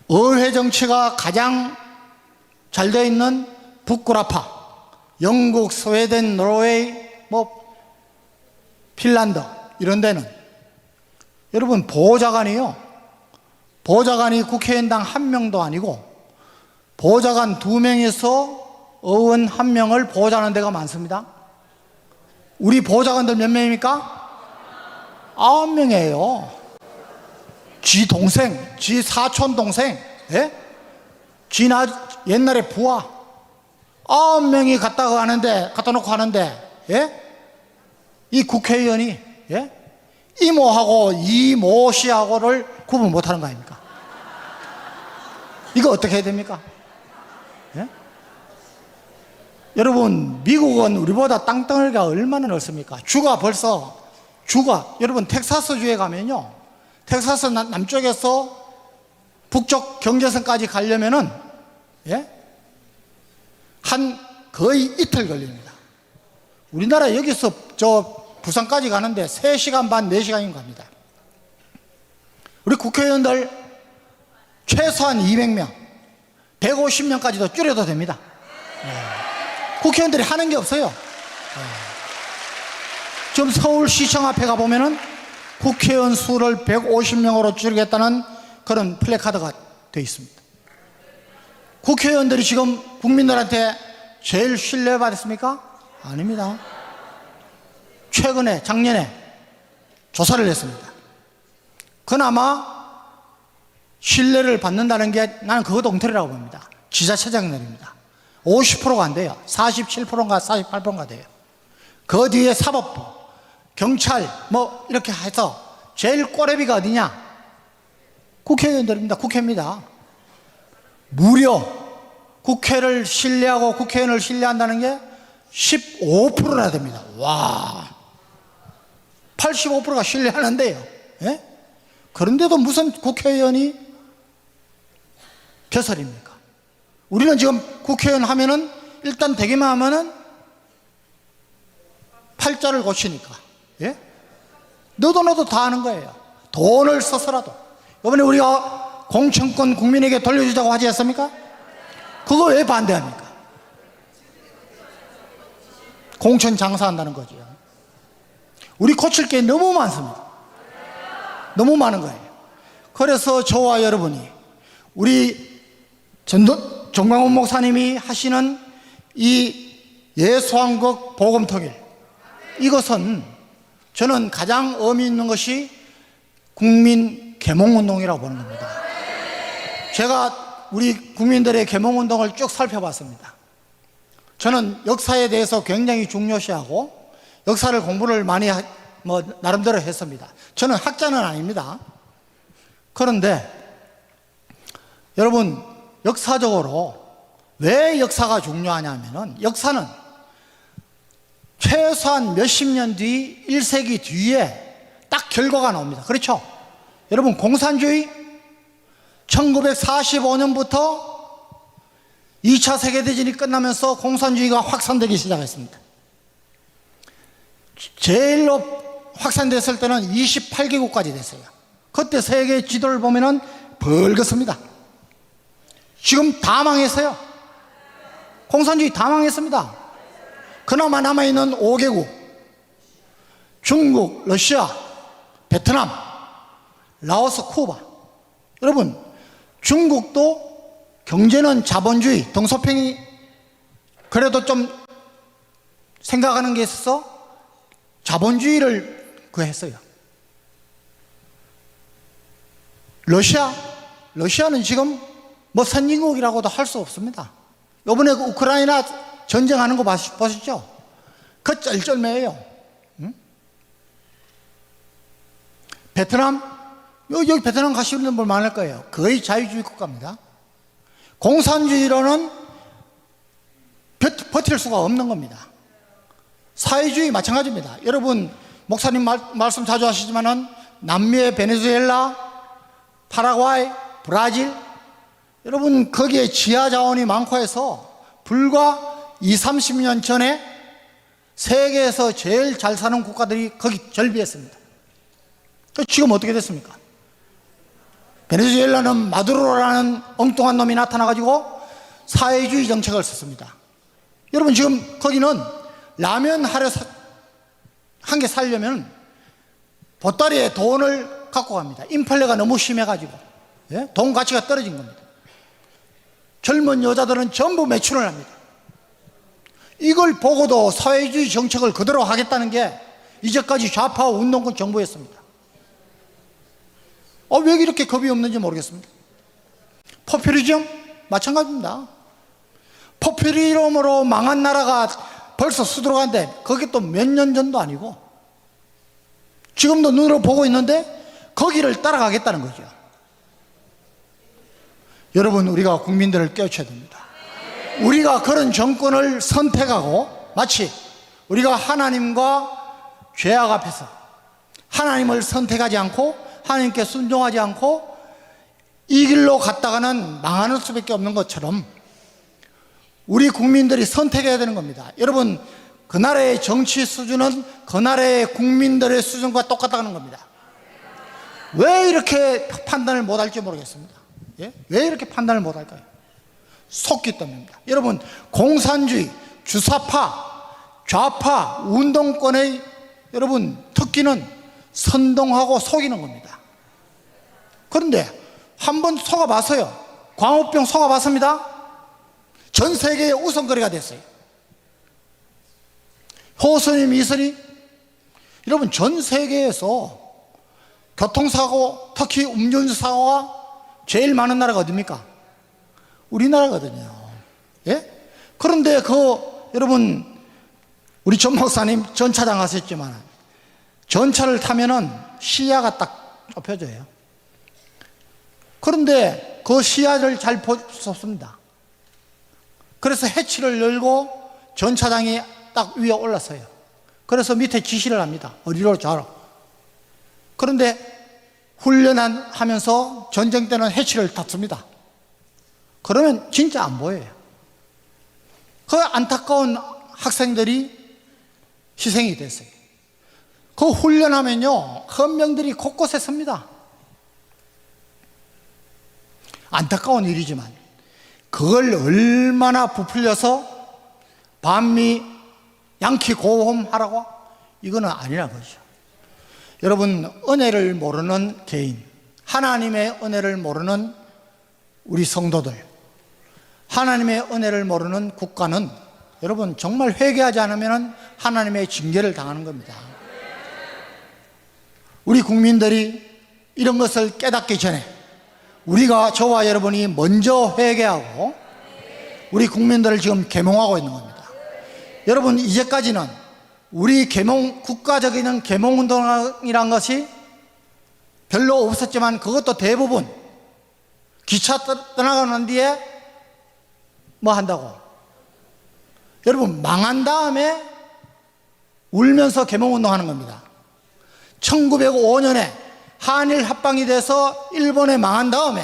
의회 정치가 가장 잘 되어 있는 북구라파, 영국, 스웨덴, 노르웨이, 핀란드 이런 데는 여러분 보좌관이 국회의원당 1명도 아니고 보좌관 2명에서 의원 1명을 보좌하는 데가 많습니다. 우리 보좌관들 몇 명입니까? 9명이에요. 지 동생, 지 사촌 동생, 예? 옛날에 부하 9명이 갖다 놓고 하는데, 예? 이 국회의원이, 예? 이모하고 이모씨하고를 구분 못하는 거 아닙니까? 이거 어떻게 해야 됩니까? 예? 여러분, 미국은 우리보다 땅덩어리가 얼마나 넓습니까? 여러분 텍사스주에 가면요, 텍사스 남쪽에서 북쪽 경계선까지 가려면은, 예? 거의 이틀 걸립니다. 우리나라 여기서 부산까지 가는데 3시간 반, 4시간인 겁니다. 우리 국회의원들 최소한 200명, 150명까지도 줄여도 됩니다. 국회의원들이 하는 게 없어요. 지금 서울시청 앞에 가보면은 국회의원 수를 150명으로 줄이겠다는 그런 플래카드가 되어 있습니다. 국회의원들이 지금 국민들한테 제일 신뢰받았습니까? 아닙니다. 작년에 조사를 했습니다. 그나마 신뢰를 받는다는 게 나는 그것도 엉터리라고 봅니다. 지자체장들입니다. 50%가 안 돼요. 47%인가 48%인가 돼요. 그 뒤에 사법부, 경찰 이렇게 해서 제일 꼬레비가 어디냐? 국회의원들입니다. 국회입니다. 무려 국회를 신뢰하고 국회의원을 신뢰한다는 게 15%나 됩니다. 와, 85%가 신뢰하는데요. 예? 그런데도 무슨 국회의원이 개설입니까? 우리는 지금 국회의원 하면은 일단 되기만 하면은 팔자를 고치니까, 예? 너도 다 하는 거예요. 돈을 써서라도. 이번에 우리가 공천권 국민에게 돌려주자고 하지 않습니까? 그거 왜 반대합니까? 공천 장사한다는 거죠. 우리 고칠 게 너무 많습니다. 너무 많은 거예요. 그래서 저와 여러분이 우리 정광훈 목사님이 하시는 이 예수왕국 복음통일, 이것은 저는 가장 의미 있는 것이 국민 계몽운동이라고 보는 겁니다. 제가 우리 국민들의 계몽운동을 쭉 살펴봤습니다. 저는 역사에 대해서 굉장히 중요시하고 역사를 공부를 많이 나름대로 했습니다. 저는 학자는 아닙니다. 그런데 여러분, 역사적으로 왜 역사가 중요하냐면은, 역사는 최소한 몇십 년 뒤, 1세기 뒤에 딱 결과가 나옵니다. 그렇죠? 여러분, 공산주의 1945년부터 2차 세계대전이 끝나면서 공산주의가 확산되기 시작했습니다. 제일로 확산됐을 때는 28개국까지 됐어요. 그때 세계 지도를 보면은 벌겋습니다. 지금 다 망했어요. 공산주의 다 망했습니다. 그나마 남아있는 5개국, 중국, 러시아, 베트남, 라오스, 쿠바. 여러분, 중국도 경제는 자본주의, 덩소평이 그래도 좀 생각하는 게 있어서 자본주의를 했어요. 러시아는 지금 선진국이라고도 할 수 없습니다. 이번에 우크라이나 전쟁하는 거 보셨죠? 그 쩔쩔매예요. 응? 베트남, 여기 베트남 가시는 분 많을 거예요. 거의 자유주의 국가입니다. 공산주의로는 버틸 수가 없는 겁니다. 사회주의 마찬가지입니다. 여러분, 목사님 말씀 자주 하시지만은 남미의 베네수엘라, 파라과이, 브라질, 여러분 거기에 지하 자원이 많고 해서 불과 20-30년 전에 세계에서 제일 잘 사는 국가들이 거기 절비했습니다. 지금 어떻게 됐습니까? 베네수엘라는 마두로라는 엉뚱한 놈이 나타나가지고 사회주의 정책을 썼습니다. 여러분, 지금 거기는 라면 하루 한 개 살려면 보따리에 돈을 갖고 갑니다. 인플레가 너무 심해가지고, 예? 돈 가치가 떨어진 겁니다. 젊은 여자들은 전부 매출을 합니다. 이걸 보고도 사회주의 정책을 그대로 하겠다는 게 이제까지 좌파 운동권 정부였습니다. 왜 이렇게 겁이 없는지 모르겠습니다. 포퓰리즘 마찬가지입니다. 포퓰리즘으로 망한 나라가 벌써 수두룩한데 그게 또 몇 년 전도 아니고 지금도 눈으로 보고 있는데 거기를 따라가겠다는 거죠. 여러분, 우리가 국민들을 깨우쳐야 됩니다. 우리가 그런 정권을 선택하고 마치 우리가 하나님과 죄악 앞에서 하나님을 선택하지 않고 하나님께 순종하지 않고 이 길로 갔다가는 망하는 수밖에 없는 것처럼 우리 국민들이 선택해야 되는 겁니다. 여러분, 그 나라의 정치 수준은 그 나라의 국민들의 수준과 똑같다는 겁니다. 왜 이렇게 판단을 못할지 모르겠습니다. 예? 왜 이렇게 판단을 못할까요? 속기 때문입니다. 여러분, 공산주의, 주사파, 좌파, 운동권의 여러분 특기는 선동하고 속이는 겁니다. 그런데 한번 속아봤어요. 광우병 속아봤습니다. 전 세계의 우선거리가 됐어요. 호선이, 미선이. 여러분, 전 세계에서 교통사고, 특히 음주사고가 제일 많은 나라가 어디입니까? 우리나라거든요. 예? 그런데 여러분, 우리 전 목사님 전차장 하셨지만 전차를 타면은 시야가 딱 좁혀져요. 그런데 그 시야를 잘 볼 수 없습니다. 그래서 해치를 열고 전차장이 딱 위에 올라서요. 그래서 밑에 지시를 합니다. 어디로 자라. 그런데 훈련하면서 전쟁 때는 해치를 닫습니다. 그러면 진짜 안 보여요. 그 안타까운 학생들이 희생이 됐어요. 그 훈련하면요, 헌병들이 곳곳에 섭니다. 안타까운 일이지만 그걸 얼마나 부풀려서 반미 양키 고홈하라고? 이거는 아니란 거죠. 여러분, 은혜를 모르는 개인, 하나님의 은혜를 모르는 우리 성도들, 하나님의 은혜를 모르는 국가는 여러분 정말 회개하지 않으면 하나님의 징계를 당하는 겁니다. 우리 국민들이 이런 것을 깨닫기 전에 우리가, 저와 여러분이 먼저 회개하고 우리 국민들을 지금 계몽하고 있는 겁니다. 여러분, 이제까지는 우리 국가적인 계몽운동이란 것이 별로 없었지만, 그것도 대부분 기차 떠나가는 뒤에 뭐 한다고? 여러분, 망한 다음에 울면서 계몽운동 하는 겁니다. 1905년에 한일 합방이 돼서 일본에 망한 다음에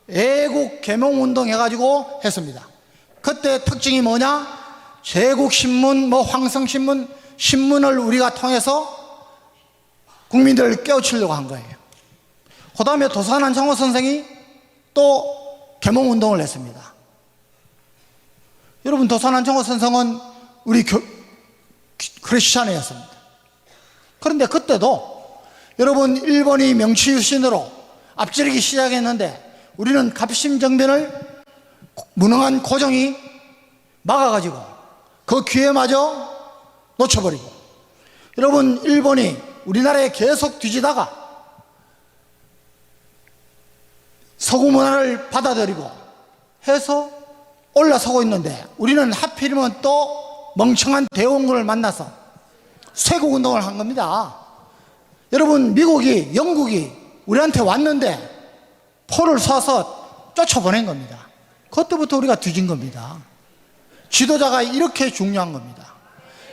애국 계몽운동 해가지고 했습니다. 그때 특징이 뭐냐? 제국신문, 황성신문, 신문을 우리가 통해서 국민들을 깨우치려고 한 거예요. 그 다음에 도산 안창호 선생이 또 계몽운동을 했습니다. 여러분, 도산 안창호 선생은 우리 크리스찬이었습니다. 그런데 그때도 여러분, 일본이 명치유신으로 앞지르기 시작했는데 우리는 갑심정변을 무능한 고종이 막아가지고 그 기회마저 놓쳐버리고, 여러분, 일본이 우리나라에 계속 뒤지다가 서구 문화를 받아들이고 해서 올라서고 있는데, 우리는 하필이면 또 멍청한 대원군을 만나서 쇄국운동을 한 겁니다. 여러분, 미국이, 영국이 우리한테 왔는데 포를 쏴서 쫓아보낸 겁니다. 그때부터 우리가 뒤진 겁니다. 지도자가 이렇게 중요한 겁니다.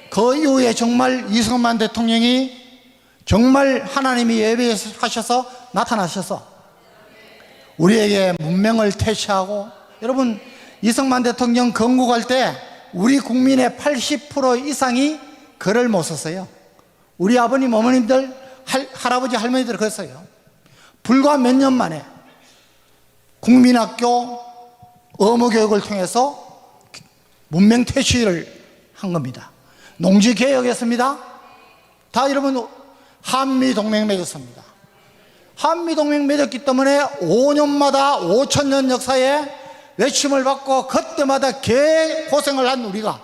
그 이후에 정말 이승만 대통령이 정말 하나님이 예비하셔서 나타나셔서 우리에게 문명을 퇴치하고, 여러분, 이승만 대통령 건국할 때 우리 국민의 80% 이상이 글을 못 썼어요. 우리 아버님, 어머님들, 할아버지, 할머니들 그랬어요. 불과 몇 년 만에 국민학교 의무교육을 통해서 문명 퇴치를 한 겁니다. 농지개혁했습니다. 다 여러분, 한미동맹 맺었습니다. 한미동맹 맺었기 때문에 5년마다 5,000년 역사에 외침을 받고 그때마다 개고생을 한 우리가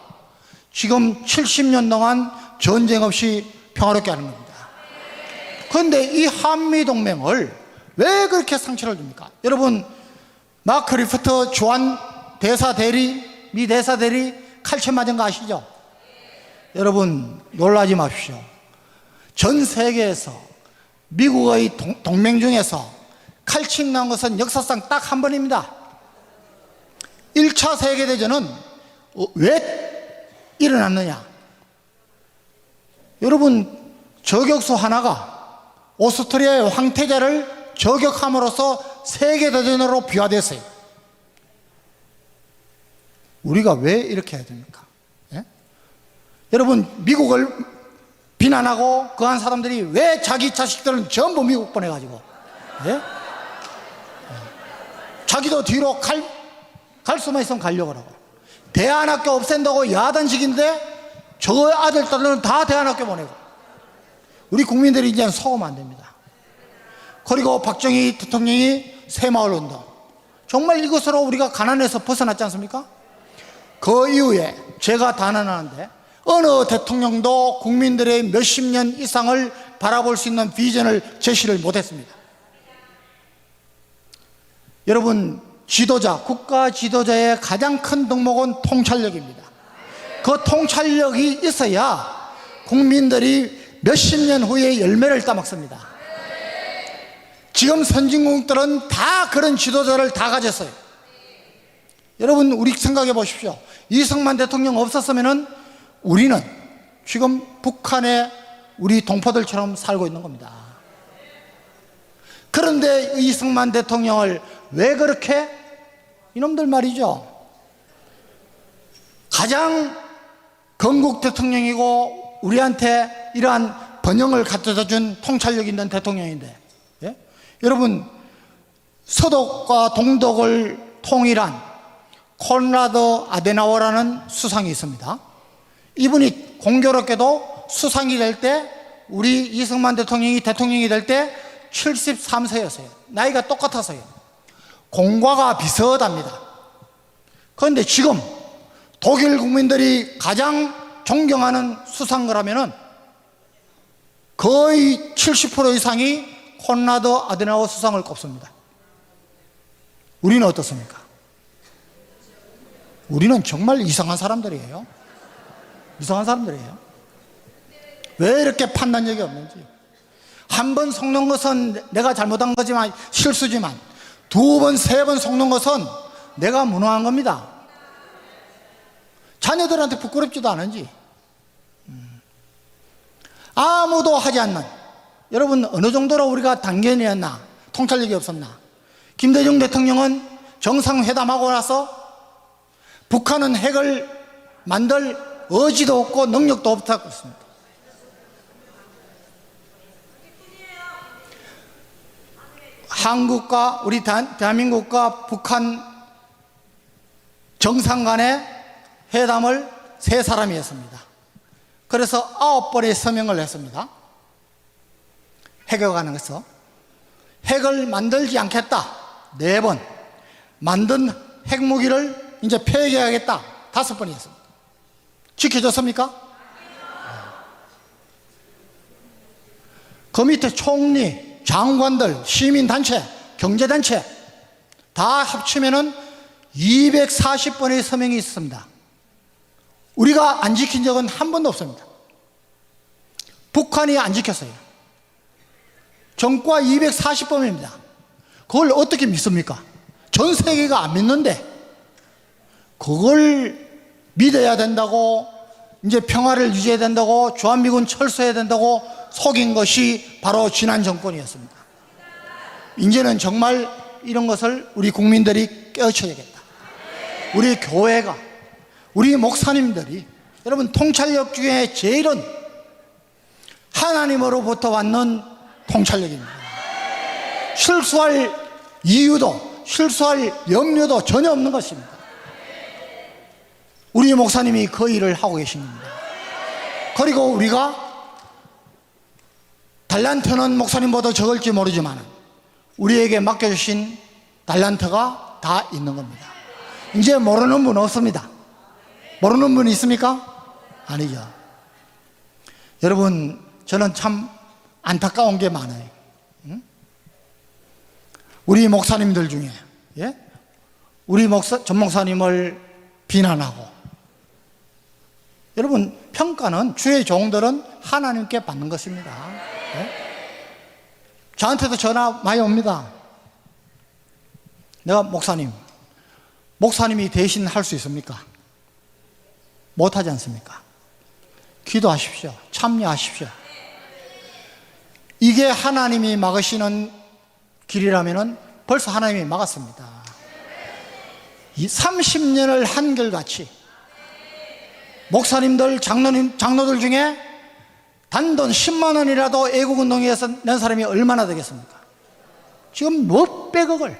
지금 70년 동안 전쟁 없이 평화롭게 하는 겁니다. 그런데 이 한미동맹을 왜 그렇게 상처를 줍니까? 여러분, 마크 리프트 주한 대사대리, 미 대사대리 칼침 맞은 거 아시죠? 여러분, 놀라지 마십시오. 전 세계에서 미국의 동맹 중에서 칼침 난 것은 역사상 딱 한 번입니다. 1차 세계대전은 왜 일어났느냐? 여러분, 저격수 하나가 오스트리아의 황태자를 저격함으로써 세계대전으로 비화됐어요. 우리가 왜 이렇게 해야 됩니까? 예? 여러분, 미국을 비난하고 그 한 사람들이 왜 자기 자식들은 전부 미국 보내가지고, 예? 자기도 뒤로 갈 수만 있으면 가려고 하고, 대안학교 없앤다고 야단식인데 저 아들들은 다 대안학교 보내고, 우리 국민들이 이제는 속으면 안 됩니다. 그리고 박정희 대통령이 새마을운동, 정말 이것으로 우리가 가난에서 벗어났지 않습니까? 그 이후에 제가 단언하는데 어느 대통령도 국민들의 몇십 년 이상을 바라볼 수 있는 비전을 제시를 못했습니다. 여러분, 지도자, 국가 지도자의 가장 큰 덕목은 통찰력입니다. 그 통찰력이 있어야 국민들이 몇십 년 후에 열매를 따먹습니다. 지금 선진국들은 다 그런 지도자를 다 가졌어요. 여러분, 우리 생각해 보십시오. 이승만 대통령 없었으면 우리는 지금 북한의 우리 동포들처럼 살고 있는 겁니다. 그런데 이승만 대통령을 왜 그렇게, 이놈들 말이죠, 가장 건국 대통령이고 우리한테 이러한 번영을 갖다 준 통찰력 있는 대통령인데, 예? 여러분, 서독과 동독을 통일한 콘라드 아데나워라는 수상이 있습니다. 이분이 공교롭게도 수상이 될 때, 우리 이승만 대통령이 될 때 73세였어요. 나이가 똑같아서요. 공과가 비슷합니다. 그런데 지금 독일 국민들이 가장 존경하는 수상가라면은 거의 70% 이상이 콘라드 아데나워 수상을 꼽습니다. 우리는 어떻습니까? 우리는 정말 이상한 사람들이에요. 이상한 사람들이에요. 왜 이렇게 판단력이 없는지. 한 번 속는 것은 내가 잘못한 거지만, 실수지만, 두 번, 세 번 속는 것은 내가 무능한 겁니다. 자녀들한테 부끄럽지도 않은지. 아무도 하지 않는, 여러분 어느 정도로 우리가 단견이었나, 통찰력이 없었나. 김대중 대통령은 정상회담하고 나서 북한은 핵을 만들 의지도 없고 능력도 없다고 했습니다. 한국과 우리 대한민국과 북한 정상 간의 회담을 세 사람이 했습니다. 그래서 9번의 서명을 했습니다. 핵에 관해서 핵을 만들지 않겠다 4번, 만든 핵무기를 이제 폐기하겠다 5번이 했습니다. 지켜졌습니까? 그 밑에 총리, 장관들, 시민단체, 경제단체 다 합치면은 240번의 서명이 있습니다. 우리가 안 지킨 적은 한 번도 없습니다. 북한이 안 지켰어요. 전과 240번입니다. 그걸 어떻게 믿습니까? 전 세계가 안 믿는데 그걸 믿어야 된다고, 이제 평화를 유지해야 된다고, 주한미군 철수해야 된다고 속인 것이 바로 지난 정권이었습니다. 이제는 정말 이런 것을 우리 국민들이 깨우쳐야겠다. 우리 교회가, 우리 목사님들이, 여러분 통찰력 중에 제일은 하나님으로부터 왔는 통찰력입니다. 실수할 이유도, 실수할 염려도 전혀 없는 것입니다. 우리 목사님이 그 일을 하고 계신 겁니다. 그리고 우리가 달란트는 목사님보다 적을지 모르지만 우리에게 맡겨주신 달란트가 다 있는 겁니다. 이제 모르는 분 없습니다. 모르는 분 있습니까? 아니죠. 여러분, 저는 참 안타까운 게 많아요. 우리 목사님들 중에, 우리 전 목사님을 비난하고, 여러분 평가는, 주의 종들은 하나님께 받는 것입니다. 저한테도 전화 많이 옵니다. 내가 목사님이 대신 할 수 있습니까? 못하지 않습니까? 기도하십시오. 참여하십시오. 이게 하나님이 막으시는 길이라면 벌써 하나님이 막았습니다. 이 30년을 한결같이 목사님들, 장로들 중에 단돈 10만 원이라도 애국운동에서 낸 사람이 얼마나 되겠습니까? 지금 몇백억을,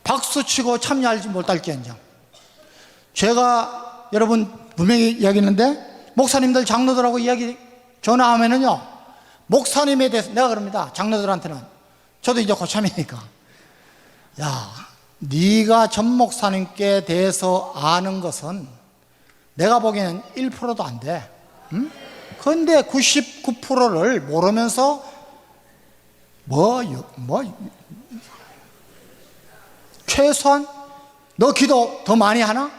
박수치고 참여하지 못할지언정. 제가 여러분 분명히 이야기했는데, 목사님들, 장로들하고 전화하면은요, 목사님에 대해서 내가 그럽니다. 장로들한테는, 저도 이제 고참이니까, 야, 네가 전 목사님께 대해서 아는 것은 내가 보기에는 1%도 안 돼. 그런데 99%를 모르면서 최소한 너 기도 더 많이 하나?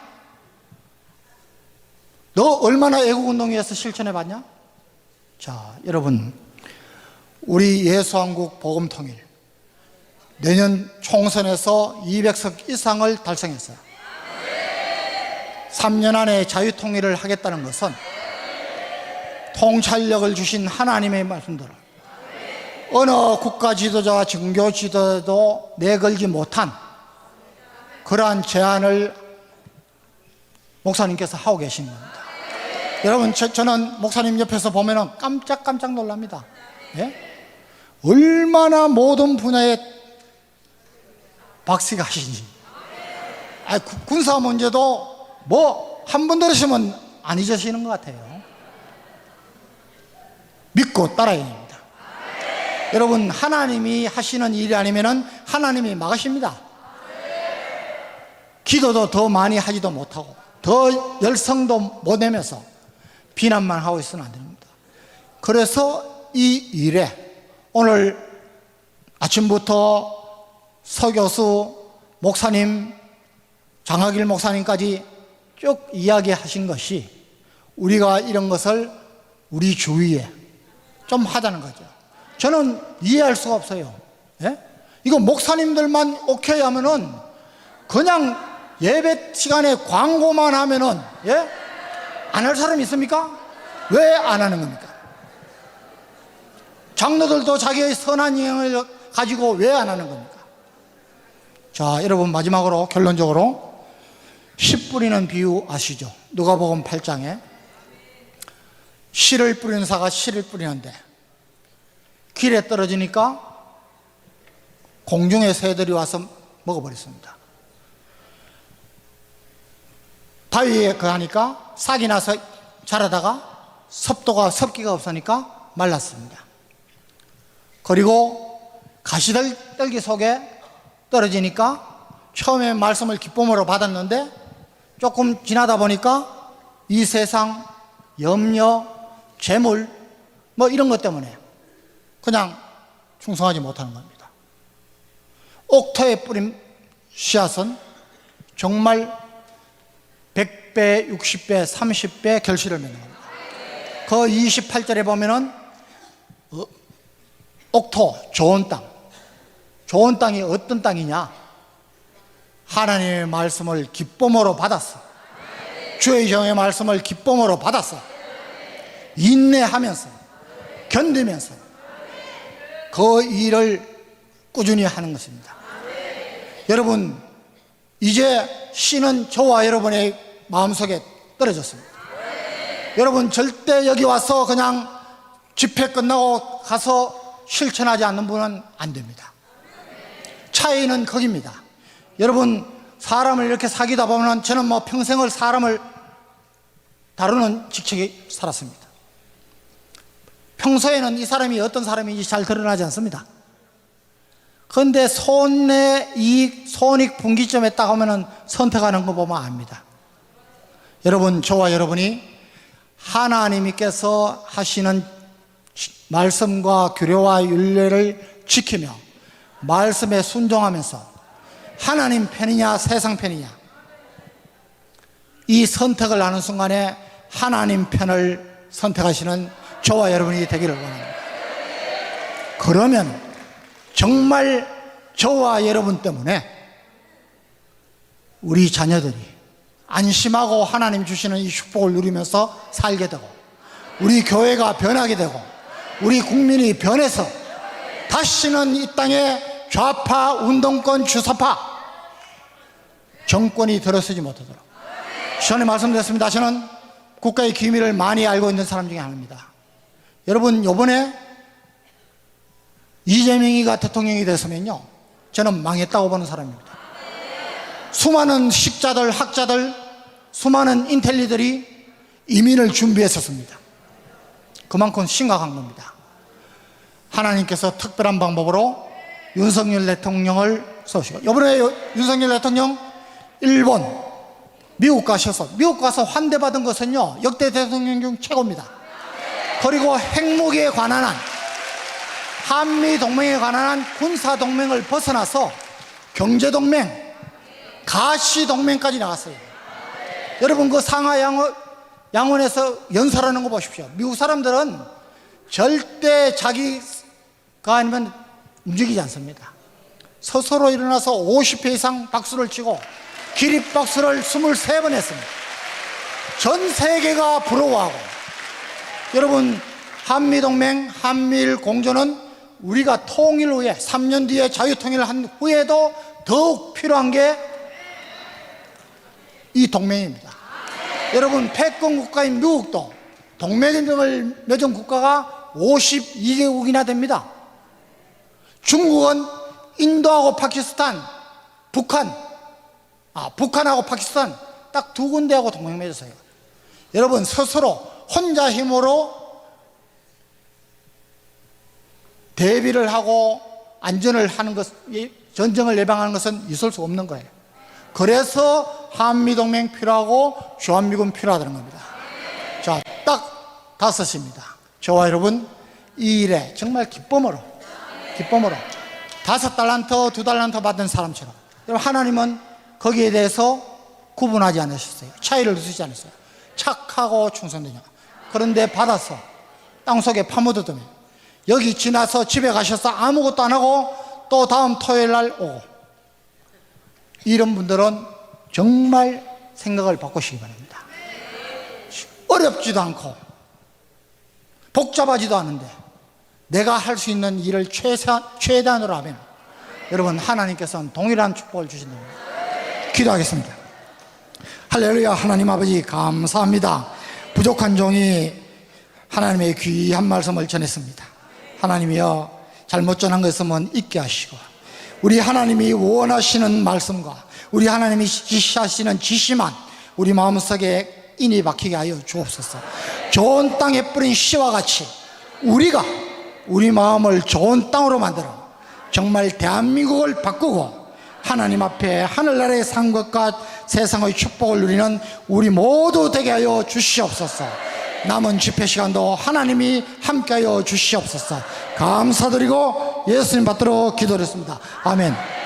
너 얼마나 애국운동위에서 실천해 봤냐? 자, 여러분, 우리 예수한국 복음통일 내년 총선에서 200석 이상을 달성했어요. 3년 안에 자유통일을 하겠다는 것은 통찰력을 주신 하나님의 말씀대로 어느 국가 지도자와 종교 지도자도 내걸지 못한 그러한 제안을 목사님께서 하고 계신 겁니다. 여러분, 저는 목사님 옆에서 보면 깜짝깜짝 놀랍니다. 얼마나 모든 분야에 박수가 하시지. 군사 문제도 한 번 들으시면 안 잊으시는 것 같아요. 믿고 따라야 됩니다. 여러분, 하나님이 하시는 일이 아니면 하나님이 막으십니다. 기도도 더 많이 하지도 못하고 더 열성도 못 내면서 비난만 하고 있으면 안 됩니다. 그래서 이 일에 오늘 아침부터 서교수, 목사님, 장학일 목사님까지 쭉 이야기하신 것이 우리가 이런 것을 우리 주위에 좀 하자는 거죠. 저는 이해할 수가 없어요. 예? 이거 목사님들만 오케이 하면은 그냥 예배 시간에 광고만 하면은 예? 안 할 사람이 있습니까? 왜 안 하는 겁니까? 장로들도 자기의 선한 영을 가지고 왜 안 하는 겁니까? 자, 여러분 마지막으로 결론적으로 씨 뿌리는 비유 아시죠? 누가복음 8장에 씨를 뿌리는 사가 씨를 뿌리는데 길에 떨어지니까 공중의 새들이 와서 먹어버렸습니다. 바위에 하니까 싹이 나서 자라다가 습기가 없으니까 말랐습니다. 그리고 가시떨기 속에 떨어지니까 처음에 말씀을 기쁨으로 받았는데 조금 지나다 보니까 이 세상 염려, 재물 뭐 이런 것 때문에 그냥 충성하지 못하는 겁니다. 옥토에 뿌린 씨앗은 정말 100배, 60배, 30배 결실을 맺는 겁니다. 그 28절에 보면은 옥토, 좋은 땅. 좋은 땅이 어떤 땅이냐? 하나님의 말씀을 기쁨으로 받았어. 주의 정의 말씀을 기쁨으로 받았어. 인내하면서, 견디면서 그 일을 꾸준히 하는 것입니다. 여러분, 이제 씨는 저와 여러분의 마음속에 떨어졌습니다. 여러분, 절대 여기 와서 그냥 집회 끝나고 가서 실천하지 않는 분은 안 됩니다. 차이는 거기입니다. 여러분, 사람을 이렇게 사귀다 보면 저는 뭐 평생을 사람을 다루는 직책에 살았습니다. 평소에는 이 사람이 어떤 사람인지 잘 드러나지 않습니다. 그런데 손익 분기점에 딱 오면은 선택하는 거 보면 압니다. 여러분, 저와 여러분이 하나님께서 하시는 말씀과 규례와 율례를 지키며 말씀에 순종하면서 하나님 편이냐 세상 편이냐 이 선택을 하는 순간에 하나님 편을 선택하시는 저와 여러분이 되기를 원합니다. 그러면 정말 저와 여러분 때문에 우리 자녀들이 안심하고 하나님 주시는 이 축복을 누리면서 살게 되고 우리 교회가 변하게 되고 우리 국민이 변해서 다시는 이 땅에 좌파, 운동권, 주사파 정권이 들어서지 못하도록 전에 말씀드렸습니다. 저는 국가의 기밀을 많이 알고 있는 사람 중에 하나입니다. 여러분, 이번에 이재명이가 대통령이 됐으면요 저는 망했다고 보는 사람입니다. 수많은 식자들, 학자들, 수많은 인텔리들이 이민을 준비했었습니다. 그만큼 심각한 겁니다. 하나님께서 특별한 방법으로 윤석열 대통령을 쏘시고 이번에 윤석열 대통령 일본, 미국 가셔서 미국 가서 환대받은 것은요 역대 대통령 중 최고입니다. 그리고 핵무기에 관한 한 한미동맹에 관한 한 군사동맹을 벗어나서 경제동맹, 가시동맹까지 나왔어요. 여러분, 그 상하 양원에서 연설하는 거 보십시오. 미국 사람들은 절대 자기가 아니면 움직이지 않습니다. 스스로 일어나서 50회 이상 박수를 치고 기립박수를 23번 했습니다. 전 세계가 부러워하고 여러분, 한미동맹, 한미일 공조는 우리가 통일 후에 3년 뒤에 자유통일을 한 후에도 더욱 필요한 게 이 동맹입니다. 여러분, 패권 국가인 미국도 동맹을 맺은 국가가 52개국이나 됩니다. 중국은 인도하고 파키스탄, 북한하고 파키스탄 딱 두 군데하고 동맹 맺었어요. 여러분, 스스로 혼자 힘으로 대비를 하고 안전을 하는 것, 전쟁을 예방하는 것은 있을 수 없는 거예요. 그래서 한미동맹 필요하고 주한미군 필요하다는 겁니다. 자, 딱 5입니다. 저와 여러분 이 일에 정말 기쁨으로 5달란트, 2달란트 받은 사람처럼. 여러분, 하나님은 거기에 대해서 구분하지 않으셨어요. 차이를 두지 않았어요. 착하고 충성되냐. 그런데 받아서 땅속에 파묻어두면 여기 지나서 집에 가셔서 아무것도 안 하고 또 다음 토요일 날 오고, 이런 분들은 정말 생각을 바꾸시기 바랍니다. 어렵지도 않고 복잡하지도 않은데 내가 할 수 있는 일을 최대한으로 하면 여러분, 하나님께서는 동일한 축복을 주신다고. 기도하겠습니다. 할렐루야. 하나님 아버지 감사합니다. 부족한 종이 하나님의 귀한 말씀을 전했습니다. 하나님이여, 잘못 전한 것 있으면 잊게 하시고, 우리 하나님이 원하시는 말씀과 우리 하나님이 지시하시는 지시만 우리 마음속에 인이 박히게 하여 주옵소서. 좋은 땅에 뿌린 씨와 같이 우리가 우리 마음을 좋은 땅으로 만들어 정말 대한민국을 바꾸고 하나님 앞에 하늘나라의 산 것과 세상의 축복을 누리는 우리 모두 되게 하여 주시옵소서. 남은 집회 시간도 하나님이 함께하여 주시옵소서. 감사드리고 예수님 받들어 기도했습니다. 아멘.